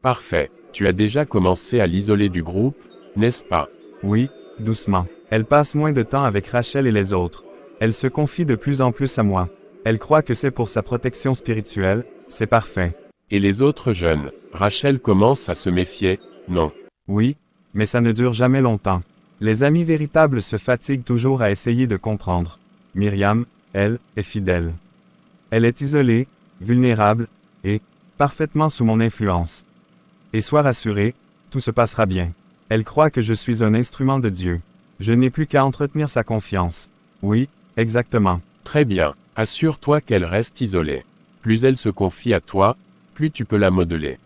Parfait. Tu as déjà commencé à l'isoler du groupe, n'est-ce pas? Oui, doucement. Elle passe moins de temps avec Rachel et les autres. Elle se confie de plus en plus à moi. Elle croit que c'est pour sa protection spirituelle, c'est parfait. Et les autres jeunes, Rachel commence à se méfier, non? Oui, mais ça ne dure jamais longtemps. Les amis véritables se fatiguent toujours à essayer de comprendre. Myriam, elle, est fidèle. Elle est isolée, vulnérable, et parfaitement sous mon influence. Et sois rassuré, tout se passera bien. Elle croit que je suis un instrument de Dieu. Je n'ai plus qu'à entretenir sa confiance. Oui, exactement. Très bien. Assure-toi qu'elle reste isolée. Plus elle se confie à toi, plus tu peux la modeler.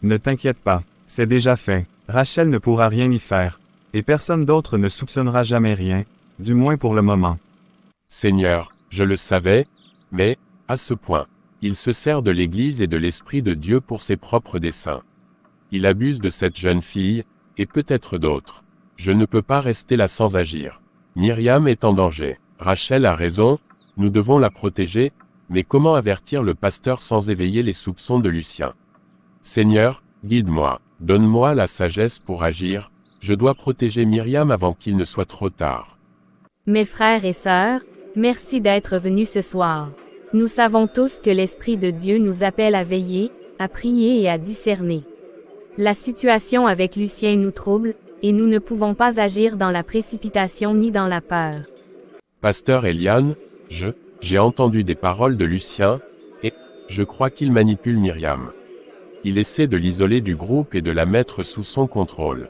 Ne t'inquiète pas, c'est déjà fait. Rachel ne pourra rien y faire. Et personne d'autre ne soupçonnera jamais rien, du moins pour le moment. Seigneur, je le savais, mais, à ce point, il se sert de l'Église et de l'Esprit de Dieu pour ses propres desseins. Il abuse de cette jeune fille, Et peut-être d'autres. Je ne peux pas rester là sans agir. Myriam est en danger. Rachel a raison, nous devons la protéger, mais comment avertir le pasteur sans éveiller les soupçons de Lucien? Seigneur, guide-moi, donne-moi la sagesse pour agir, je dois protéger Myriam avant qu'il ne soit trop tard. Mes frères et sœurs, merci d'être venus ce soir. Nous savons tous que l'Esprit de Dieu nous appelle à veiller, à prier et à discerner. La situation avec Lucien nous trouble, et nous ne pouvons pas agir dans la précipitation ni dans la peur. Pasteur Eliane, j'ai entendu des paroles de Lucien, et je crois qu'il manipule Myriam. Il essaie de l'isoler du groupe et de la mettre sous son contrôle.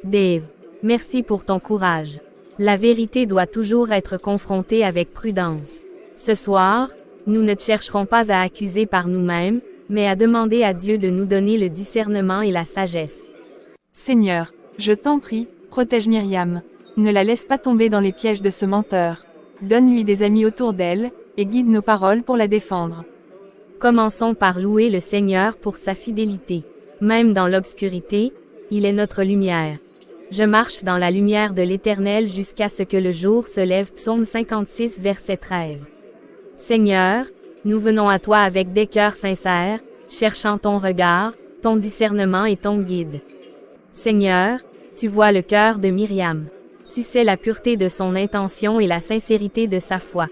Dave, merci pour ton courage. La vérité doit toujours être confrontée avec prudence. Ce soir, nous ne chercherons pas à accuser par nous-mêmes, mais à demander à Dieu de nous donner le discernement et la sagesse. Seigneur, je t'en prie, protège Myriam. Ne la laisse pas tomber dans les pièges de ce menteur. Donne-lui des amis autour d'elle, et guide nos paroles pour la défendre. Commençons par louer le Seigneur pour sa fidélité. Même dans l'obscurité, il est notre lumière. Je marche dans la lumière de l'Éternel jusqu'à ce que le jour se lève. Psaume 56 verset 13. Seigneur, nous venons à toi avec des cœurs sincères, cherchant ton regard, ton discernement et ton guide. Seigneur, tu vois le cœur de Myriam. Tu sais la pureté de son intention et la sincérité de sa foi.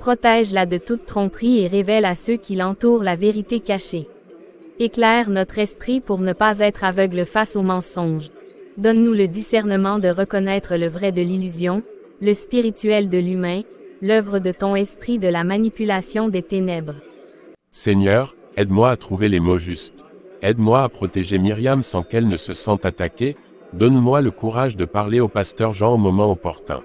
Protège-la de toute tromperie et révèle à ceux qui l'entourent la vérité cachée. Éclaire notre esprit pour ne pas être aveugle face aux mensonges. Donne-nous le discernement de reconnaître le vrai de l'illusion, le spirituel de l'humain, l'œuvre de ton esprit de la manipulation des ténèbres. Seigneur, aide-moi à trouver les mots justes. Aide-moi à protéger Myriam sans qu'elle ne se sente attaquée. Donne-moi le courage de parler au pasteur Jean au moment opportun.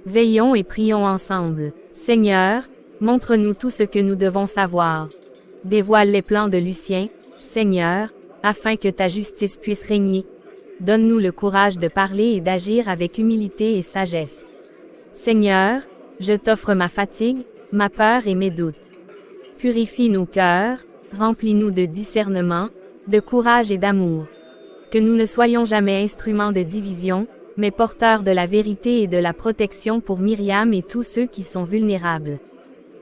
Veillons et prions ensemble. Seigneur, montre-nous tout ce que nous devons savoir. Dévoile les plans de Lucien, Seigneur, afin que ta justice puisse régner. Donne-nous le courage de parler et d'agir avec humilité et sagesse. Seigneur, je t'offre ma fatigue, ma peur et mes doutes. Purifie nos cœurs, remplis-nous de discernement, de courage et d'amour. Que nous ne soyons jamais instruments de division, mais porteurs de la vérité et de la protection pour Myriam et tous ceux qui sont vulnérables.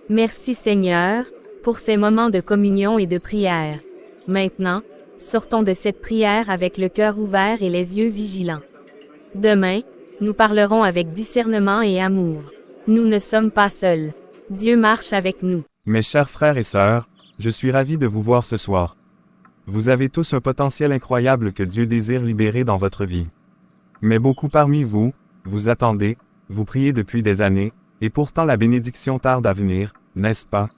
Merci Seigneur, pour ces moments de communion et de prière. Maintenant, sortons de cette prière avec le cœur ouvert et les yeux vigilants. Demain, nous parlerons avec discernement et amour. Nous ne sommes pas seuls. Dieu marche avec nous. Mes chers frères et sœurs, je suis ravi de vous voir ce soir. Vous avez tous un potentiel incroyable que Dieu désire libérer dans votre vie. Mais beaucoup parmi vous, vous attendez, vous priez depuis des années, et pourtant la bénédiction tarde à venir, n'est-ce pas?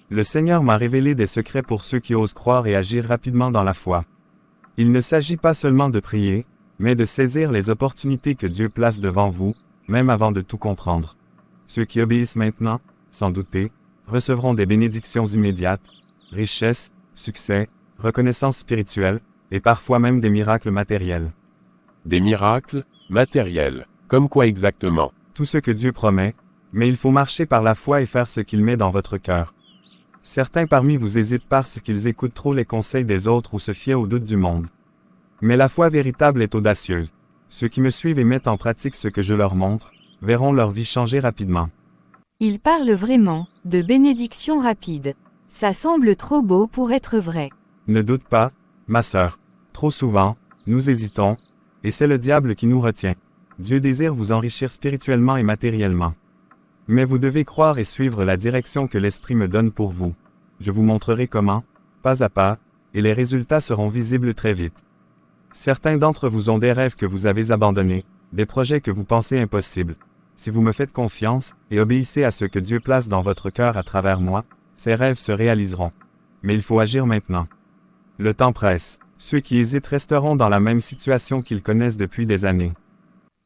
Le Seigneur m'a révélé des secrets pour ceux qui osent croire et agir rapidement dans la foi. Il ne s'agit pas seulement de prier, mais de saisir les opportunités que Dieu place devant vous, même avant de tout comprendre. Ceux qui obéissent maintenant, sans douter, recevront des bénédictions immédiates, richesses, succès, reconnaissance spirituelle, et parfois même des miracles matériels. Des miracles, matériels, comme quoi exactement? Tout ce que Dieu promet, mais il faut marcher par la foi et faire ce qu'il met dans votre cœur. Certains parmi vous hésitent parce qu'ils écoutent trop les conseils des autres ou se fient aux doutes du monde. Mais la foi véritable est audacieuse. Ceux qui me suivent et mettent en pratique ce que je leur montre, verront leur vie changer rapidement. Il parle vraiment de bénédiction rapide. Ça semble trop beau pour être vrai. Ne doute pas, ma sœur. Trop souvent, nous hésitons, et c'est le diable qui nous retient. Dieu désire vous enrichir spirituellement et matériellement. Mais vous devez croire et suivre la direction que l'Esprit me donne pour vous. Je vous montrerai comment, pas à pas, et les résultats seront visibles très vite. Certains d'entre vous ont des rêves que vous avez abandonnés, des projets que vous pensez impossibles. Si vous me faites confiance, et obéissez à ce que Dieu place dans votre cœur à travers moi, ces rêves se réaliseront. Mais il faut agir maintenant. Le temps presse. Ceux qui hésitent resteront dans la même situation qu'ils connaissent depuis des années.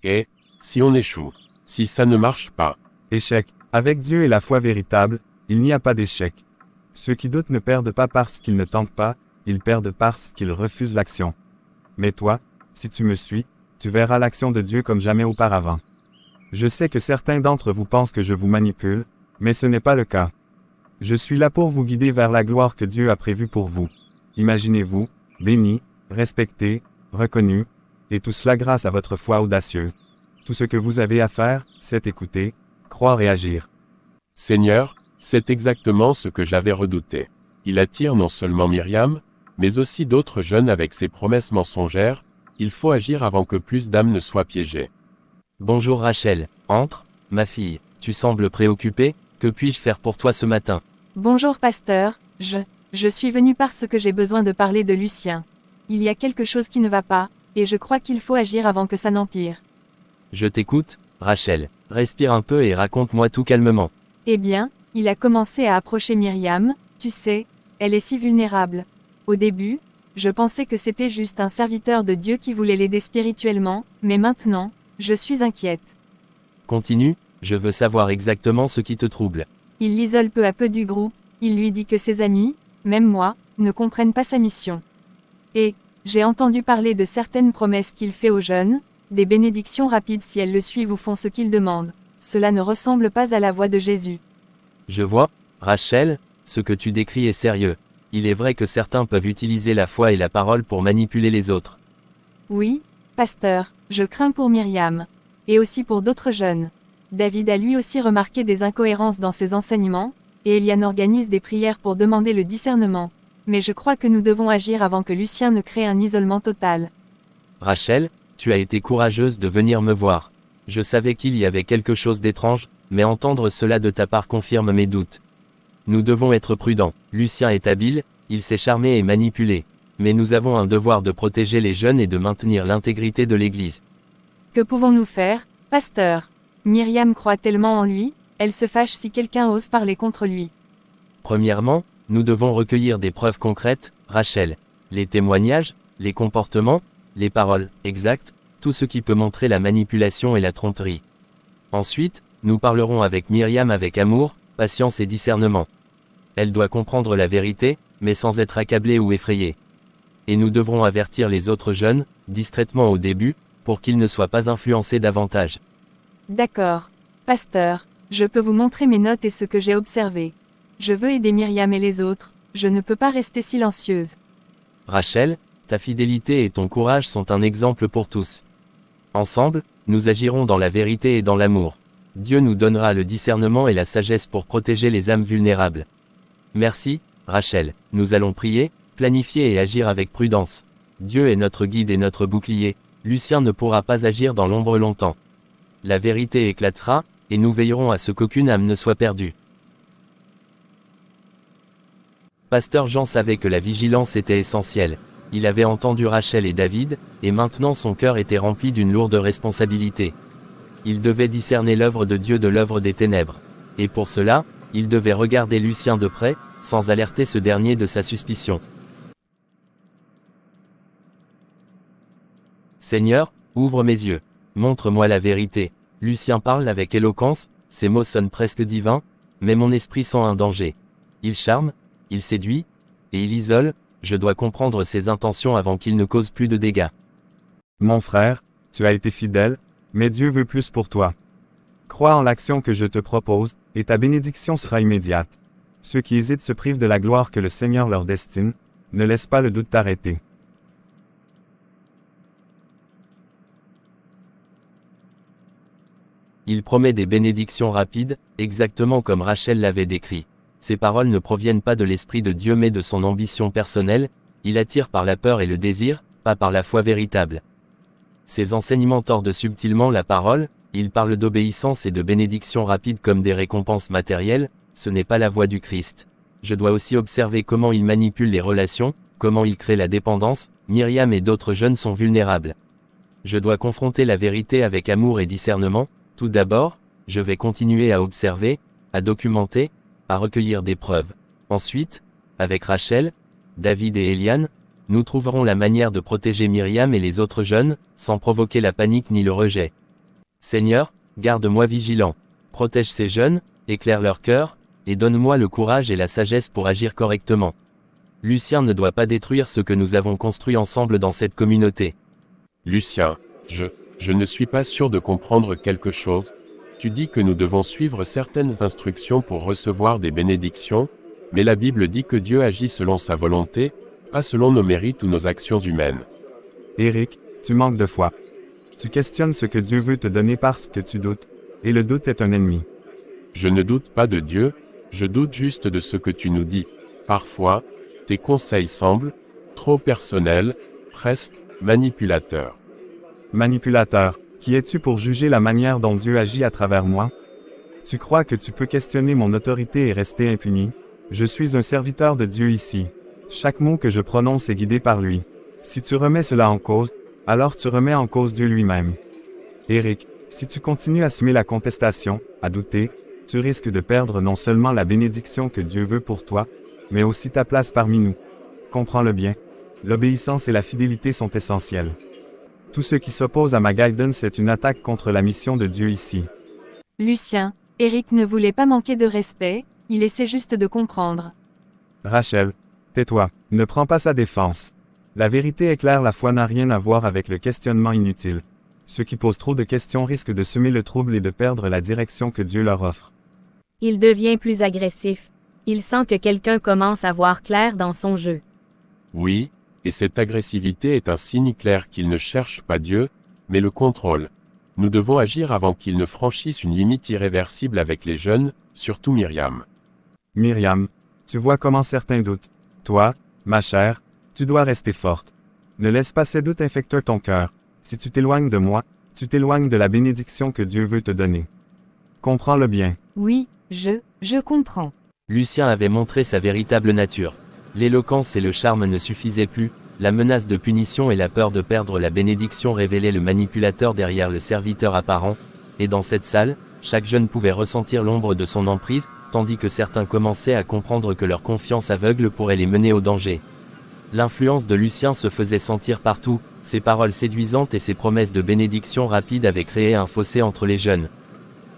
Et, si on échoue? Si ça ne marche pas? Échec. Avec Dieu et la foi véritable, il n'y a pas d'échec. Ceux qui doutent ne perdent pas parce qu'ils ne tentent pas, ils perdent parce qu'ils refusent l'action. Mais toi, si tu me suis, tu verras l'action de Dieu comme jamais auparavant. Je sais que certains d'entre vous pensent que je vous manipule, mais ce n'est pas le cas. Je suis là pour vous guider vers la gloire que Dieu a prévue pour vous. Imaginez-vous, béni, respecté, reconnu, et tout cela grâce à votre foi audacieuse. Tout ce que vous avez à faire, c'est écouter, croire et agir. Seigneur, c'est exactement ce que j'avais redouté. Il attire non seulement Myriam, mais aussi d'autres jeunes avec ses promesses mensongères. Il faut agir avant que plus d'âmes ne soient piégées. Bonjour Rachel, entre, ma fille, tu sembles préoccupée, que puis-je faire pour toi ce matin? Bonjour pasteur, je suis venu parce que j'ai besoin de parler de Lucien. Il y a quelque chose qui ne va pas, et je crois qu'il faut agir avant que ça n'empire. Je t'écoute, Rachel, respire un peu et raconte-moi tout calmement. Eh bien, il a commencé à approcher Myriam, tu sais, elle est si vulnérable. Au début, je pensais que c'était juste un serviteur de Dieu qui voulait l'aider spirituellement, mais maintenant, je suis inquiète. Continue, je veux savoir exactement ce qui te trouble. Il l'isole peu à peu du groupe, il lui dit que ses amis, même moi, ne comprennent pas sa mission. Et, j'ai entendu parler de certaines promesses qu'il fait aux jeunes, des bénédictions rapides si elles le suivent ou font ce qu'il demande. Cela ne ressemble pas à la voix de Jésus. Je vois, Rachel, ce que tu décris est sérieux. Il est vrai que certains peuvent utiliser la foi et la parole pour manipuler les autres. Oui, pasteur, je crains pour Myriam. Et aussi pour d'autres jeunes. David a lui aussi remarqué des incohérences dans ses enseignements, et Eliane organise des prières pour demander le discernement. Mais je crois que nous devons agir avant que Lucien ne crée un isolement total. Rachel, tu as été courageuse de venir me voir. Je savais qu'il y avait quelque chose d'étrange, mais entendre cela de ta part confirme mes doutes. Nous devons être prudents. Lucien est habile, il sait charmer et manipuler. Mais nous avons un devoir de protéger les jeunes et de maintenir l'intégrité de l'Église. Que pouvons-nous faire, pasteur? Myriam croit tellement en lui, elle se fâche si quelqu'un ose parler contre lui. Premièrement, nous devons recueillir des preuves concrètes, Rachel. Les témoignages, les comportements, les paroles exactes, tout ce qui peut montrer la manipulation et la tromperie. Ensuite, nous parlerons avec Myriam avec amour, patience et discernement. Elle doit comprendre la vérité, mais sans être accablée ou effrayée. Et nous devrons avertir les autres jeunes, discrètement au début, pour qu'ils ne soient pas influencés davantage. D'accord. Pasteur, je peux vous montrer mes notes et ce que j'ai observé. Je veux aider Myriam et les autres, je ne peux pas rester silencieuse. Rachel, ta fidélité et ton courage sont un exemple pour tous. Ensemble, nous agirons dans la vérité et dans l'amour. Dieu nous donnera le discernement et la sagesse pour protéger les âmes vulnérables. Merci, Rachel. Nous allons prier, planifier et agir avec prudence. Dieu est notre guide et notre bouclier. Lucien ne pourra pas agir dans l'ombre longtemps. La vérité éclatera, et nous veillerons à ce qu'aucune âme ne soit perdue. Pasteur Jean savait que la vigilance était essentielle. Il avait entendu Rachel et David, et maintenant son cœur était rempli d'une lourde responsabilité. Il devait discerner l'œuvre de Dieu de l'œuvre des ténèbres. Et pour cela, il devait regarder Lucien de près, sans alerter ce dernier de sa suspicion. Seigneur, ouvre mes yeux. Montre-moi la vérité. Lucien parle avec éloquence, ses mots sonnent presque divins, mais mon esprit sent un danger. Il charme, il séduit, et il isole, je dois comprendre ses intentions avant qu'il ne cause plus de dégâts. Mon frère, tu as été fidèle, mais Dieu veut plus pour toi. Crois en l'action que je te propose, et ta bénédiction sera immédiate. Ceux qui hésitent se privent de la gloire que le Seigneur leur destine, ne laisse pas le doute t'arrêter. Il promet des bénédictions rapides, exactement comme Rachel l'avait décrit. Ces paroles ne proviennent pas de l'Esprit de Dieu mais de son ambition personnelle, il attire par la peur et le désir, pas par la foi véritable. Ses enseignements tordent subtilement la parole, il parle d'obéissance et de bénédictions rapides comme des récompenses matérielles, ce n'est pas la voie du Christ. Je dois aussi observer comment il manipule les relations, comment il crée la dépendance, Myriam et d'autres jeunes sont vulnérables. Je dois confronter la vérité avec amour et discernement. Tout d'abord, je vais continuer à observer, à documenter, à recueillir des preuves. Ensuite, avec Rachel, David et Eliane, nous trouverons la manière de protéger Myriam et les autres jeunes, sans provoquer la panique ni le rejet. Seigneur, garde-moi vigilant. Protège ces jeunes, éclaire leur cœur, et donne-moi le courage et la sagesse pour agir correctement. Lucien ne doit pas détruire ce que nous avons construit ensemble dans cette communauté. Lucien, je ne suis pas sûr de comprendre quelque chose. Tu dis que nous devons suivre certaines instructions pour recevoir des bénédictions, mais la Bible dit que Dieu agit selon sa volonté, pas selon nos mérites ou nos actions humaines. Éric, Tu manques de foi. Tu questionnes ce que Dieu veut te donner parce que tu doutes, et le doute est un ennemi. Je ne doute pas de Dieu, je doute juste de ce que tu nous dis. Parfois, tes conseils semblent trop personnels, presque manipulateurs. Manipulateur, qui es-tu pour juger la manière dont Dieu agit à travers moi? Tu crois que tu peux questionner mon autorité et rester impuni? Je suis un serviteur de Dieu ici. Chaque mot que je prononce est guidé par lui. Si tu remets cela en cause, alors tu remets en cause Dieu lui-même. Éric, si tu continues à semer la contestation, à douter, tu risques de perdre non seulement la bénédiction que Dieu veut pour toi, mais aussi ta place parmi nous. Comprends-le bien. L'obéissance et la fidélité sont essentielles. Tout ce qui s'oppose à ma guidance est une attaque contre la mission de Dieu ici. Lucien, Éric ne voulait pas manquer de respect, il essaie juste de comprendre. Rachel, tais-toi, ne prends pas sa défense. La vérité est claire, la foi n'a rien à voir avec le questionnement inutile. Ceux qui posent trop de questions risquent de semer le trouble et de perdre la direction que Dieu leur offre. Il devient plus agressif. Il sent que quelqu'un commence à voir clair dans son jeu. Oui, et cette agressivité est un signe clair qu'il ne cherche pas Dieu, mais le contrôle. Nous devons agir avant qu'il ne franchisse une limite irréversible avec les jeunes, surtout Myriam. Myriam, tu vois comment certains doutent. Toi, ma chère, tu dois rester forte. Ne laisse pas ces doutes infecter ton cœur. Si tu t'éloignes de moi, tu t'éloignes de la bénédiction que Dieu veut te donner. Comprends-le bien. Oui, je comprends. Lucien avait montré sa véritable nature. L'éloquence et le charme ne suffisaient plus, la menace de punition et la peur de perdre la bénédiction révélaient le manipulateur derrière le serviteur apparent, et dans cette salle, chaque jeune pouvait ressentir l'ombre de son emprise, tandis que certains commençaient à comprendre que leur confiance aveugle pourrait les mener au danger. L'influence de Lucien se faisait sentir partout, ses paroles séduisantes et ses promesses de bénédiction rapide avaient créé un fossé entre les jeunes.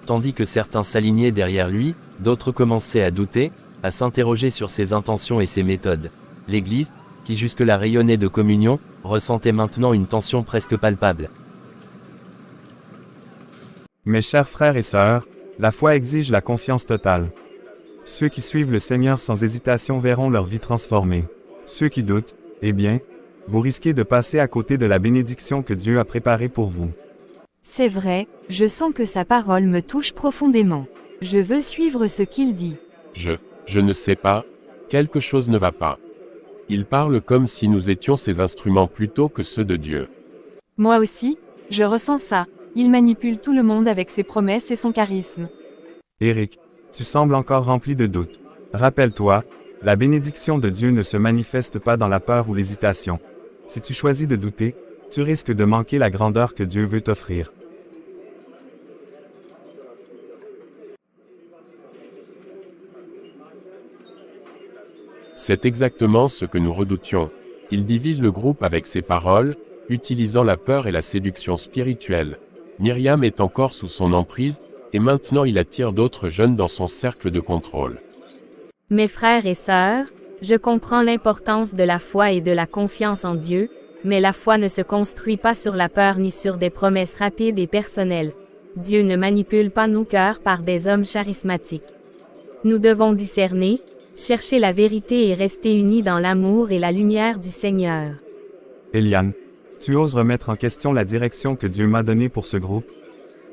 Tandis que certains s'alignaient derrière lui, d'autres commençaient à douter, à s'interroger sur ses intentions et ses méthodes. L'Église, qui jusque-là rayonnait de communion, ressentait maintenant une tension presque palpable. Mes chers frères et sœurs, la foi exige la confiance totale. Ceux qui suivent le Seigneur sans hésitation verront leur vie transformée. Ceux qui doutent, eh bien, vous risquez de passer à côté de la bénédiction que Dieu a préparée pour vous. C'est vrai, je sens que sa parole me touche profondément. Je veux suivre ce qu'il dit. Je ne sais pas, quelque chose ne va pas. Il parle comme si nous étions ses instruments plutôt que ceux de Dieu. Moi aussi, je ressens ça. Il manipule tout le monde avec ses promesses et son charisme. Éric, tu sembles encore rempli de doutes. Rappelle-toi, la bénédiction de Dieu ne se manifeste pas dans la peur ou l'hésitation. Si tu choisis de douter, tu risques de manquer la grandeur que Dieu veut t'offrir. C'est exactement ce que nous redoutions. Il divise le groupe avec ses paroles, utilisant la peur et la séduction spirituelle. Myriam est encore sous son emprise, et maintenant il attire d'autres jeunes dans son cercle de contrôle. Mes frères et sœurs, je comprends l'importance de la foi et de la confiance en Dieu, mais la foi ne se construit pas sur la peur ni sur des promesses rapides et personnelles. Dieu ne manipule pas nos cœurs par des hommes charismatiques. Nous devons discerner, chercher la vérité et rester unis dans l'amour et la lumière du Seigneur. Eliane, tu oses remettre en question la direction que Dieu m'a donnée pour ce groupe?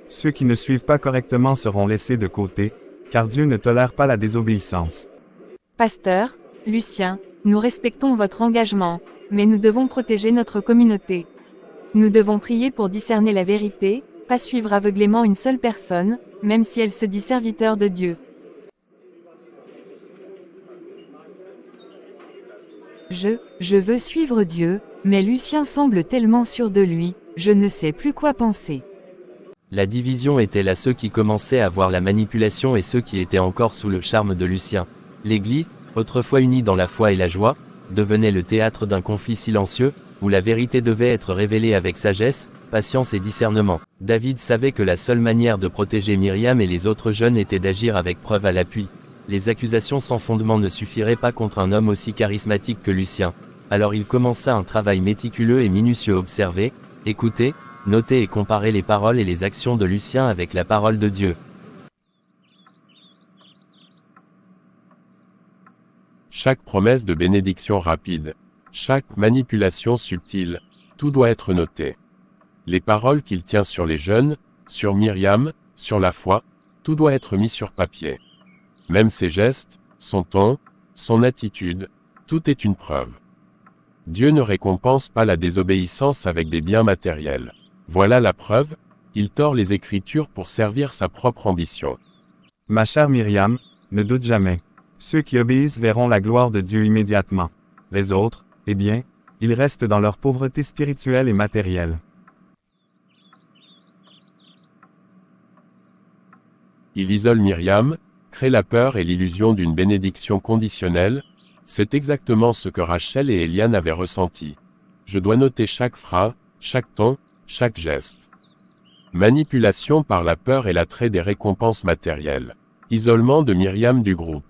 Ceux qui ne suivent pas correctement seront laissés de côté, car Dieu ne tolère pas la désobéissance. Pasteur, Lucien, nous respectons votre engagement, mais nous devons protéger notre communauté. Nous devons prier pour discerner la vérité, pas suivre aveuglément une seule personne, même si elle se dit serviteur de Dieu. Je veux suivre Dieu, mais Lucien semble tellement sûr de lui, je ne sais plus quoi penser. La division était là, ceux qui commençaient à voir la manipulation et ceux qui étaient encore sous le charme de Lucien. L'Église, autrefois unie dans la foi et la joie, devenait le théâtre d'un conflit silencieux, où la vérité devait être révélée avec sagesse, patience et discernement. David savait que la seule manière de protéger Myriam et les autres jeunes était d'agir avec preuve à l'appui. Les accusations sans fondement ne suffiraient pas contre un homme aussi charismatique que Lucien. Alors il commença un travail méticuleux et minutieux: observer, écouter, noter et comparer les paroles et les actions de Lucien avec la parole de Dieu. Chaque promesse de bénédiction rapide, chaque manipulation subtile, tout doit être noté. Les paroles qu'il tient sur les jeunes, sur Myriam, sur la foi, tout doit être mis sur papier. Même ses gestes, son ton, son attitude, tout est une preuve. Dieu ne récompense pas la désobéissance avec des biens matériels. Voilà la preuve, il tord les Écritures pour servir sa propre ambition. Ma chère Myriam, ne doute jamais. Ceux qui obéissent verront la gloire de Dieu immédiatement. Les autres, eh bien, ils restent dans leur pauvreté spirituelle et matérielle. Il isole Myriam, crée la peur et l'illusion d'une bénédiction conditionnelle. C'est exactement ce que Rachel et Eliane avaient ressenti. Je dois noter chaque phrase, chaque ton, chaque geste. Manipulation par la peur et l'attrait des récompenses matérielles. Isolement de Myriam du groupe.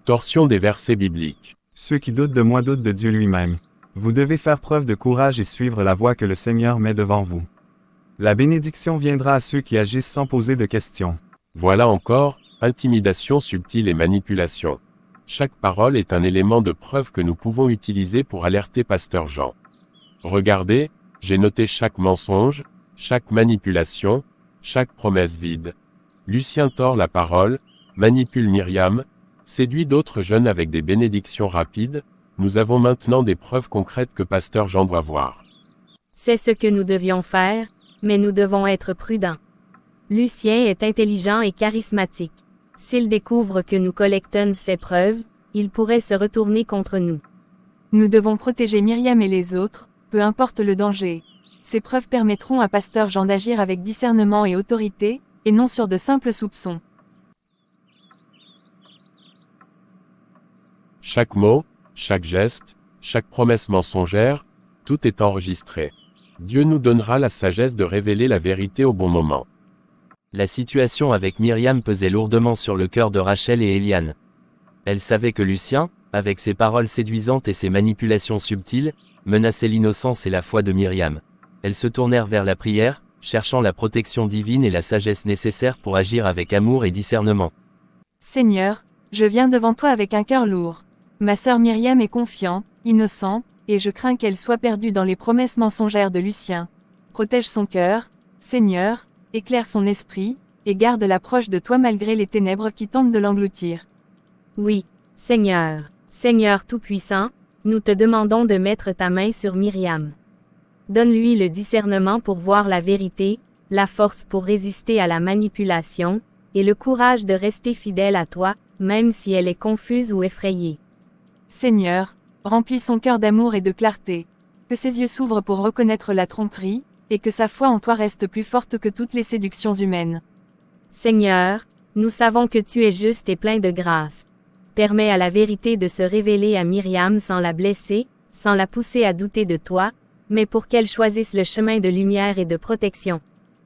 Torsion des versets bibliques. Ceux qui doutent de moi doutent de Dieu lui-même. Vous devez faire preuve de courage et suivre la voie que le Seigneur met devant vous. La bénédiction viendra à ceux qui agissent sans poser de questions. Voilà encore, intimidation subtile et manipulation. Chaque parole est un élément de preuve que nous pouvons utiliser pour alerter Pasteur Jean. Regardez, j'ai noté chaque mensonge, chaque manipulation, chaque promesse vide. Lucien tord la parole, manipule Myriam, séduit d'autres jeunes avec des bénédictions rapides. Nous avons maintenant des preuves concrètes que Pasteur Jean doit voir. C'est ce que nous devions faire, mais nous devons être prudents. Lucien est intelligent et charismatique. S'il découvre que nous collectons ces preuves, il pourrait se retourner contre nous. Nous devons protéger Myriam et les autres, peu importe le danger. Ces preuves permettront à Pasteur Jean d'agir avec discernement et autorité, et non sur de simples soupçons. Chaque mot, chaque geste, chaque promesse mensongère, tout est enregistré. Dieu nous donnera la sagesse de révéler la vérité au bon moment. La situation avec Myriam pesait lourdement sur le cœur de Rachel et Eliane. Elle savait que Lucien, avec ses paroles séduisantes et ses manipulations subtiles, menaçait l'innocence et la foi de Myriam. Elles se tournèrent vers la prière, cherchant la protection divine et la sagesse nécessaire pour agir avec amour et discernement. Seigneur, je viens devant toi avec un cœur lourd. Ma sœur Myriam est confiante, innocente, et je crains qu'elle soit perdue dans les promesses mensongères de Lucien. Protège son cœur, Seigneur, éclaire son esprit, et garde-la proche de toi malgré les ténèbres qui tentent de l'engloutir. Oui, Seigneur, Seigneur Tout-Puissant, nous te demandons de mettre ta main sur Myriam. Donne-lui le discernement pour voir la vérité, la force pour résister à la manipulation, et le courage de rester fidèle à toi, même si elle est confuse ou effrayée. Seigneur, remplis son cœur d'amour et de clarté. Que ses yeux s'ouvrent pour reconnaître la tromperie, et que sa foi en toi reste plus forte que toutes les séductions humaines. Seigneur, nous savons que tu es juste et plein de grâce. Permets à la vérité de se révéler à Myriam sans la blesser, sans la pousser à douter de toi, mais pour qu'elle choisisse le chemin de lumière et de protection.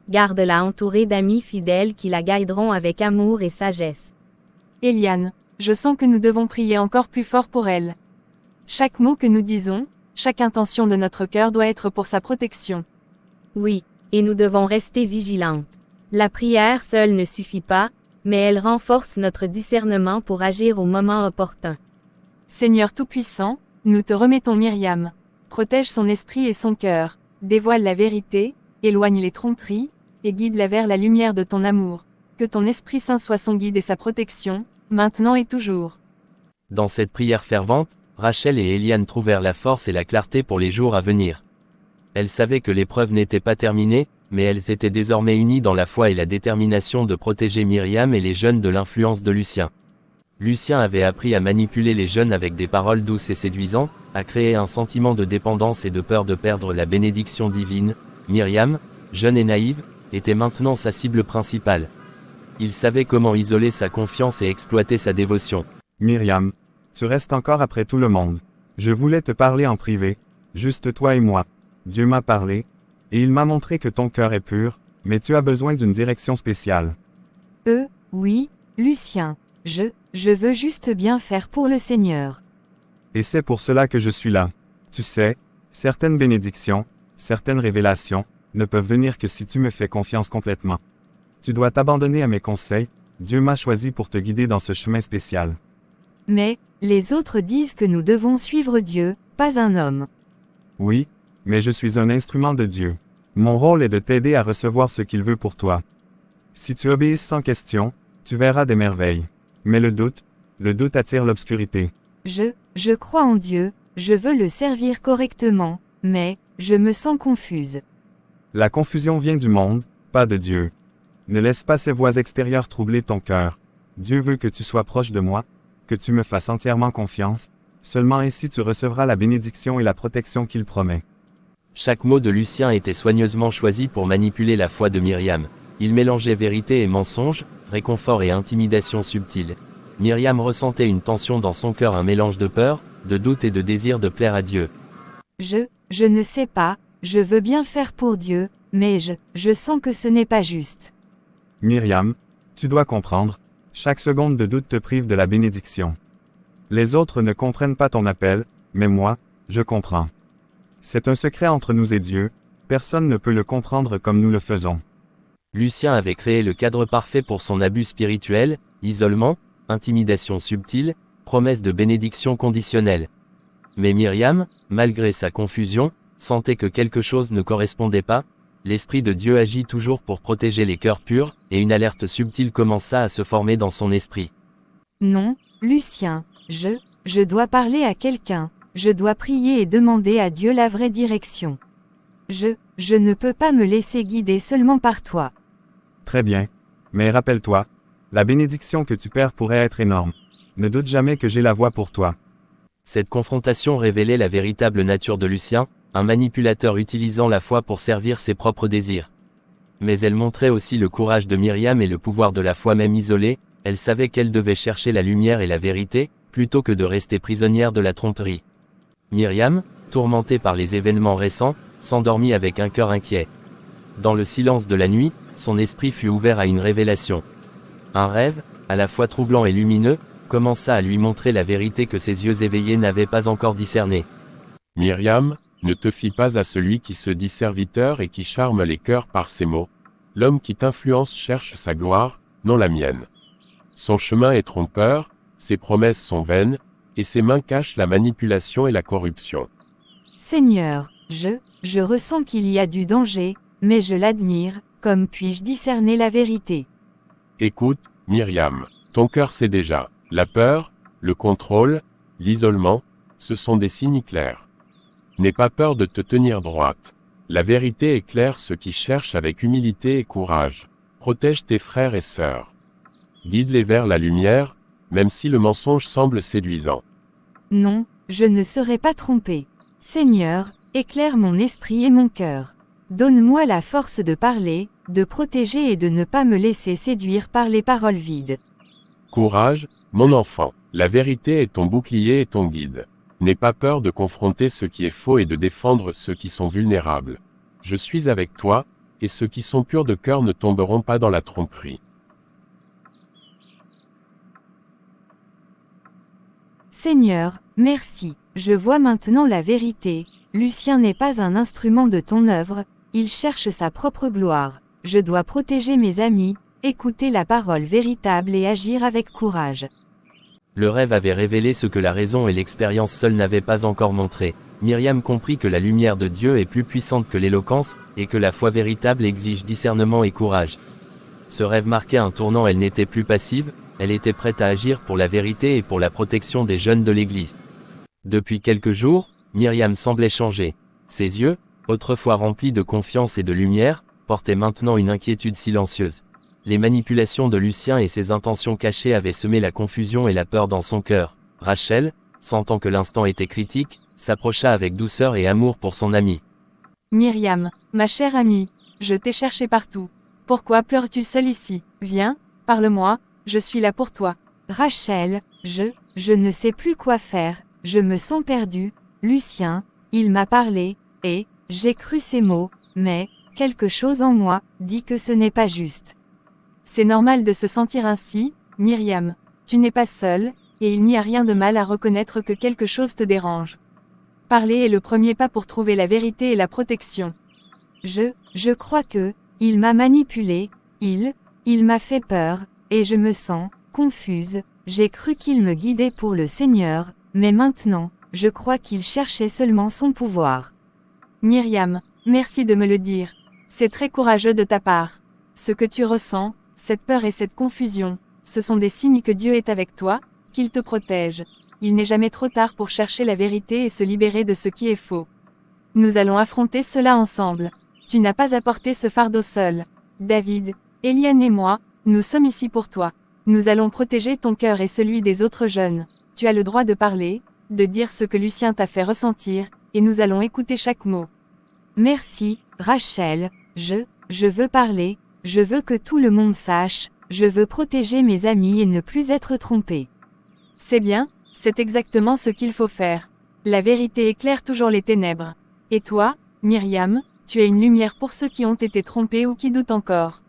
Garde-la entourée d'amis fidèles qui la guideront avec amour et sagesse. Eliane, je sens que nous devons prier encore plus fort pour elle. Chaque mot que nous disons, chaque intention de notre cœur doit être pour sa protection. Oui, et nous devons rester vigilantes. La prière seule ne suffit pas, mais elle renforce notre discernement pour agir au moment opportun. Seigneur Tout-Puissant, nous te remettons Myriam. Protège son esprit et son cœur, dévoile la vérité, éloigne les tromperies, et guide-la vers la lumière de ton amour. Que ton Esprit Saint soit son guide et sa protection, maintenant et toujours. Dans cette prière fervente, Rachel et Eliane trouvèrent la force et la clarté pour les jours à venir. Elles savaient que l'épreuve n'était pas terminée, mais elles étaient désormais unies dans la foi et la détermination de protéger Myriam et les jeunes de l'influence de Lucien. Lucien avait appris à manipuler les jeunes avec des paroles douces et séduisantes, à créer un sentiment de dépendance et de peur de perdre la bénédiction divine. Myriam, jeune et naïve, était maintenant sa cible principale. Il savait comment isoler sa confiance et exploiter sa dévotion. Myriam, tu restes encore après tout le monde. Je voulais te parler en privé, juste toi et moi. Dieu m'a parlé, et il m'a montré que ton cœur est pur, mais tu as besoin d'une direction spéciale. Oui, Lucien. Je veux juste bien faire pour le Seigneur. Et c'est pour cela que je suis là. Tu sais, certaines bénédictions, certaines révélations, ne peuvent venir que si tu me fais confiance complètement. Tu dois t'abandonner à mes conseils, Dieu m'a choisi pour te guider dans ce chemin spécial. Mais, les autres disent que nous devons suivre Dieu, pas un homme. Oui, mais je suis un instrument de Dieu. Mon rôle est de t'aider à recevoir ce qu'il veut pour toi. Si tu obéis sans question, tu verras des merveilles. Mais le doute attire l'obscurité. Je crois en Dieu, je veux le servir correctement, mais, je me sens confuse. La confusion vient du monde, pas de Dieu. Ne laisse pas ces voix extérieures troubler ton cœur. Dieu veut que tu sois proche de moi, que tu me fasses entièrement confiance, seulement ainsi tu recevras la bénédiction et la protection qu'il promet. Chaque mot de Lucien était soigneusement choisi pour manipuler la foi de Myriam. Il mélangeait vérité et mensonge, réconfort et intimidation subtile. Myriam ressentait une tension dans son cœur, un mélange de peur, de doute et de désir de plaire à Dieu. Je ne sais pas, je veux bien faire pour Dieu, mais je sens que ce n'est pas juste. Myriam, tu dois comprendre, chaque seconde de doute te prive de la bénédiction. Les autres ne comprennent pas ton appel, mais moi, je comprends. C'est un secret entre nous et Dieu, personne ne peut le comprendre comme nous le faisons. Lucien avait créé le cadre parfait pour son abus spirituel, isolement, intimidation subtile, promesse de bénédiction conditionnelle. Mais Myriam, malgré sa confusion, sentait que quelque chose ne correspondait pas. L'Esprit de Dieu agit toujours pour protéger les cœurs purs, et une alerte subtile commença à se former dans son esprit. Non, Lucien, je dois parler à quelqu'un, je dois prier et demander à Dieu la vraie direction. Je ne peux pas me laisser guider seulement par toi. Très bien. Mais rappelle-toi, la bénédiction que tu perds pourrait être énorme. Ne doute jamais que j'ai la voie pour toi. Cette confrontation révélait la véritable nature de Lucien, un manipulateur utilisant la foi pour servir ses propres désirs. Mais elle montrait aussi le courage de Myriam et le pouvoir de la foi même isolée. Elle savait qu'elle devait chercher la lumière et la vérité, plutôt que de rester prisonnière de la tromperie. Myriam, tourmentée par les événements récents, s'endormit avec un cœur inquiet. Dans le silence de la nuit, son esprit fut ouvert à une révélation. Un rêve, à la fois troublant et lumineux, commença à lui montrer la vérité que ses yeux éveillés n'avaient pas encore discernée. Myriam, ne te fie pas à celui qui se dit serviteur et qui charme les cœurs par ses mots. L'homme qui t'influence cherche sa gloire, non la mienne. Son chemin est trompeur, ses promesses sont vaines, et ses mains cachent la manipulation et la corruption. Seigneur, je ressens qu'il y a du danger, mais je l'admire, comme puis-je discerner la vérité? Écoute, Myriam, ton cœur sait déjà, la peur, le contrôle, l'isolement, ce sont des signes clairs. N'aie pas peur de te tenir droite. La vérité éclaire ceux qui cherchent avec humilité et courage. Protège tes frères et sœurs. Guide-les vers la lumière, même si le mensonge semble séduisant. Non, je ne serai pas trompé. Seigneur, éclaire mon esprit et mon cœur. Donne-moi la force de parler, de protéger et de ne pas me laisser séduire par les paroles vides. Courage, mon enfant, la vérité est ton bouclier et ton guide. N'aie pas peur de confronter ce qui est faux et de défendre ceux qui sont vulnérables. Je suis avec toi, et ceux qui sont purs de cœur ne tomberont pas dans la tromperie. Seigneur, merci, je vois maintenant la vérité. Lucien n'est pas un instrument de ton œuvre, il cherche sa propre gloire. Je dois protéger mes amis, écouter la parole véritable et agir avec courage. Le rêve avait révélé ce que la raison et l'expérience seules n'avaient pas encore montré. Myriam comprit que la lumière de Dieu est plus puissante que l'éloquence, et que la foi véritable exige discernement et courage. Ce rêve marquait un tournant, elle n'était plus passive, elle était prête à agir pour la vérité et pour la protection des jeunes de l'Église. Depuis quelques jours, Myriam semblait changer. Ses yeux, autrefois remplis de confiance et de lumière, portaient maintenant une inquiétude silencieuse. Les manipulations de Lucien et ses intentions cachées avaient semé la confusion et la peur dans son cœur. Rachel, sentant que l'instant était critique, s'approcha avec douceur et amour pour son amie. Myriam, ma chère amie, je t'ai cherché partout. Pourquoi pleures-tu seule ici? Viens, parle-moi, je suis là pour toi. Rachel, je ne sais plus quoi faire, je me sens perdue. Lucien, il m'a parlé, et j'ai cru ses mots, mais quelque chose en moi dit que ce n'est pas juste. C'est normal de se sentir ainsi, Myriam. Tu n'es pas seule, et il n'y a rien de mal à reconnaître que quelque chose te dérange. Parler est le premier pas pour trouver la vérité et la protection. Je crois que, il m'a manipulée, il m'a fait peur, et je me sens confuse. J'ai cru qu'il me guidait pour le Seigneur, mais maintenant, je crois qu'il cherchait seulement son pouvoir. Myriam, merci de me le dire. C'est très courageux de ta part. Ce que tu ressens, cette peur et cette confusion, ce sont des signes que Dieu est avec toi, qu'il te protège. Il n'est jamais trop tard pour chercher la vérité et se libérer de ce qui est faux. Nous allons affronter cela ensemble. Tu n'as pas à porter ce fardeau seul. David, Eliane et moi, nous sommes ici pour toi. Nous allons protéger ton cœur et celui des autres jeunes. Tu as le droit de parler, de dire ce que Lucien t'a fait ressentir, et nous allons écouter chaque mot. Merci, Rachel, je veux parler, je veux que tout le monde sache, je veux protéger mes amis et ne plus être trompé. C'est bien, c'est exactement ce qu'il faut faire. La vérité éclaire toujours les ténèbres. Et toi, Myriam, tu es une lumière pour ceux qui ont été trompés ou qui doutent encore.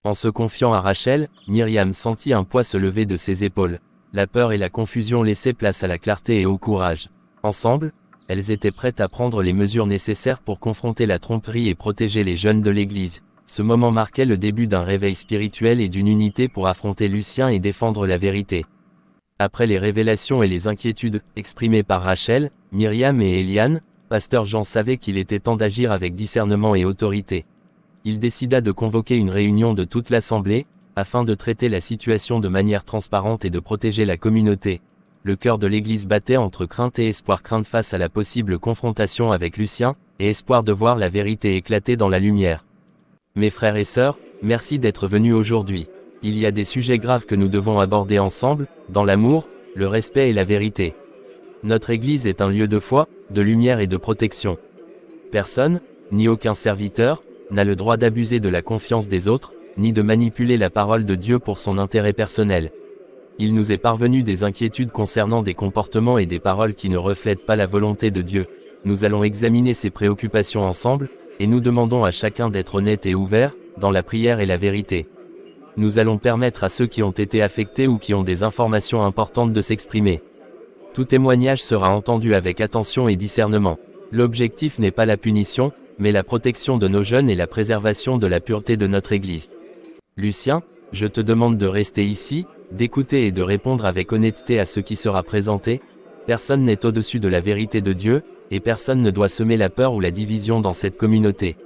En se confiant à Rachel, Myriam sentit un poids se lever de ses épaules. La peur et la confusion laissaient place à la clarté et au courage. Ensemble, elles étaient prêtes à prendre les mesures nécessaires pour confronter la tromperie et protéger les jeunes de l'Église. Ce moment marquait le début d'un réveil spirituel et d'une unité pour affronter Lucien et défendre la vérité. Après les révélations et les inquiétudes exprimées par Rachel, Myriam et Eliane, Pasteur Jean savait qu'il était temps d'agir avec discernement et autorité. Il décida de convoquer une réunion de toute l'Assemblée, afin de traiter la situation de manière transparente et de protéger la communauté. Le cœur de l'Église battait entre crainte et espoir, crainte face à la possible confrontation avec Lucien, et espoir de voir la vérité éclater dans la lumière. Mes frères et sœurs, merci d'être venus aujourd'hui. Il y a des sujets graves que nous devons aborder ensemble, dans l'amour, le respect et la vérité. Notre Église est un lieu de foi, de lumière et de protection. Personne, ni aucun serviteur, n'a le droit d'abuser de la confiance des autres, ni de manipuler la parole de Dieu pour son intérêt personnel. Il nous est parvenu des inquiétudes concernant des comportements et des paroles qui ne reflètent pas la volonté de Dieu. Nous allons examiner ces préoccupations ensemble, et nous demandons à chacun d'être honnête et ouvert, dans la prière et la vérité. Nous allons permettre à ceux qui ont été affectés ou qui ont des informations importantes de s'exprimer. Tout témoignage sera entendu avec attention et discernement. L'objectif n'est pas la punition, mais la protection de nos jeunes et la préservation de la pureté de notre Église. Lucien, je te demande de rester ici, d'écouter et de répondre avec honnêteté à ce qui sera présenté. Personne n'est au-dessus de la vérité de Dieu, et personne ne doit semer la peur ou la division dans cette communauté.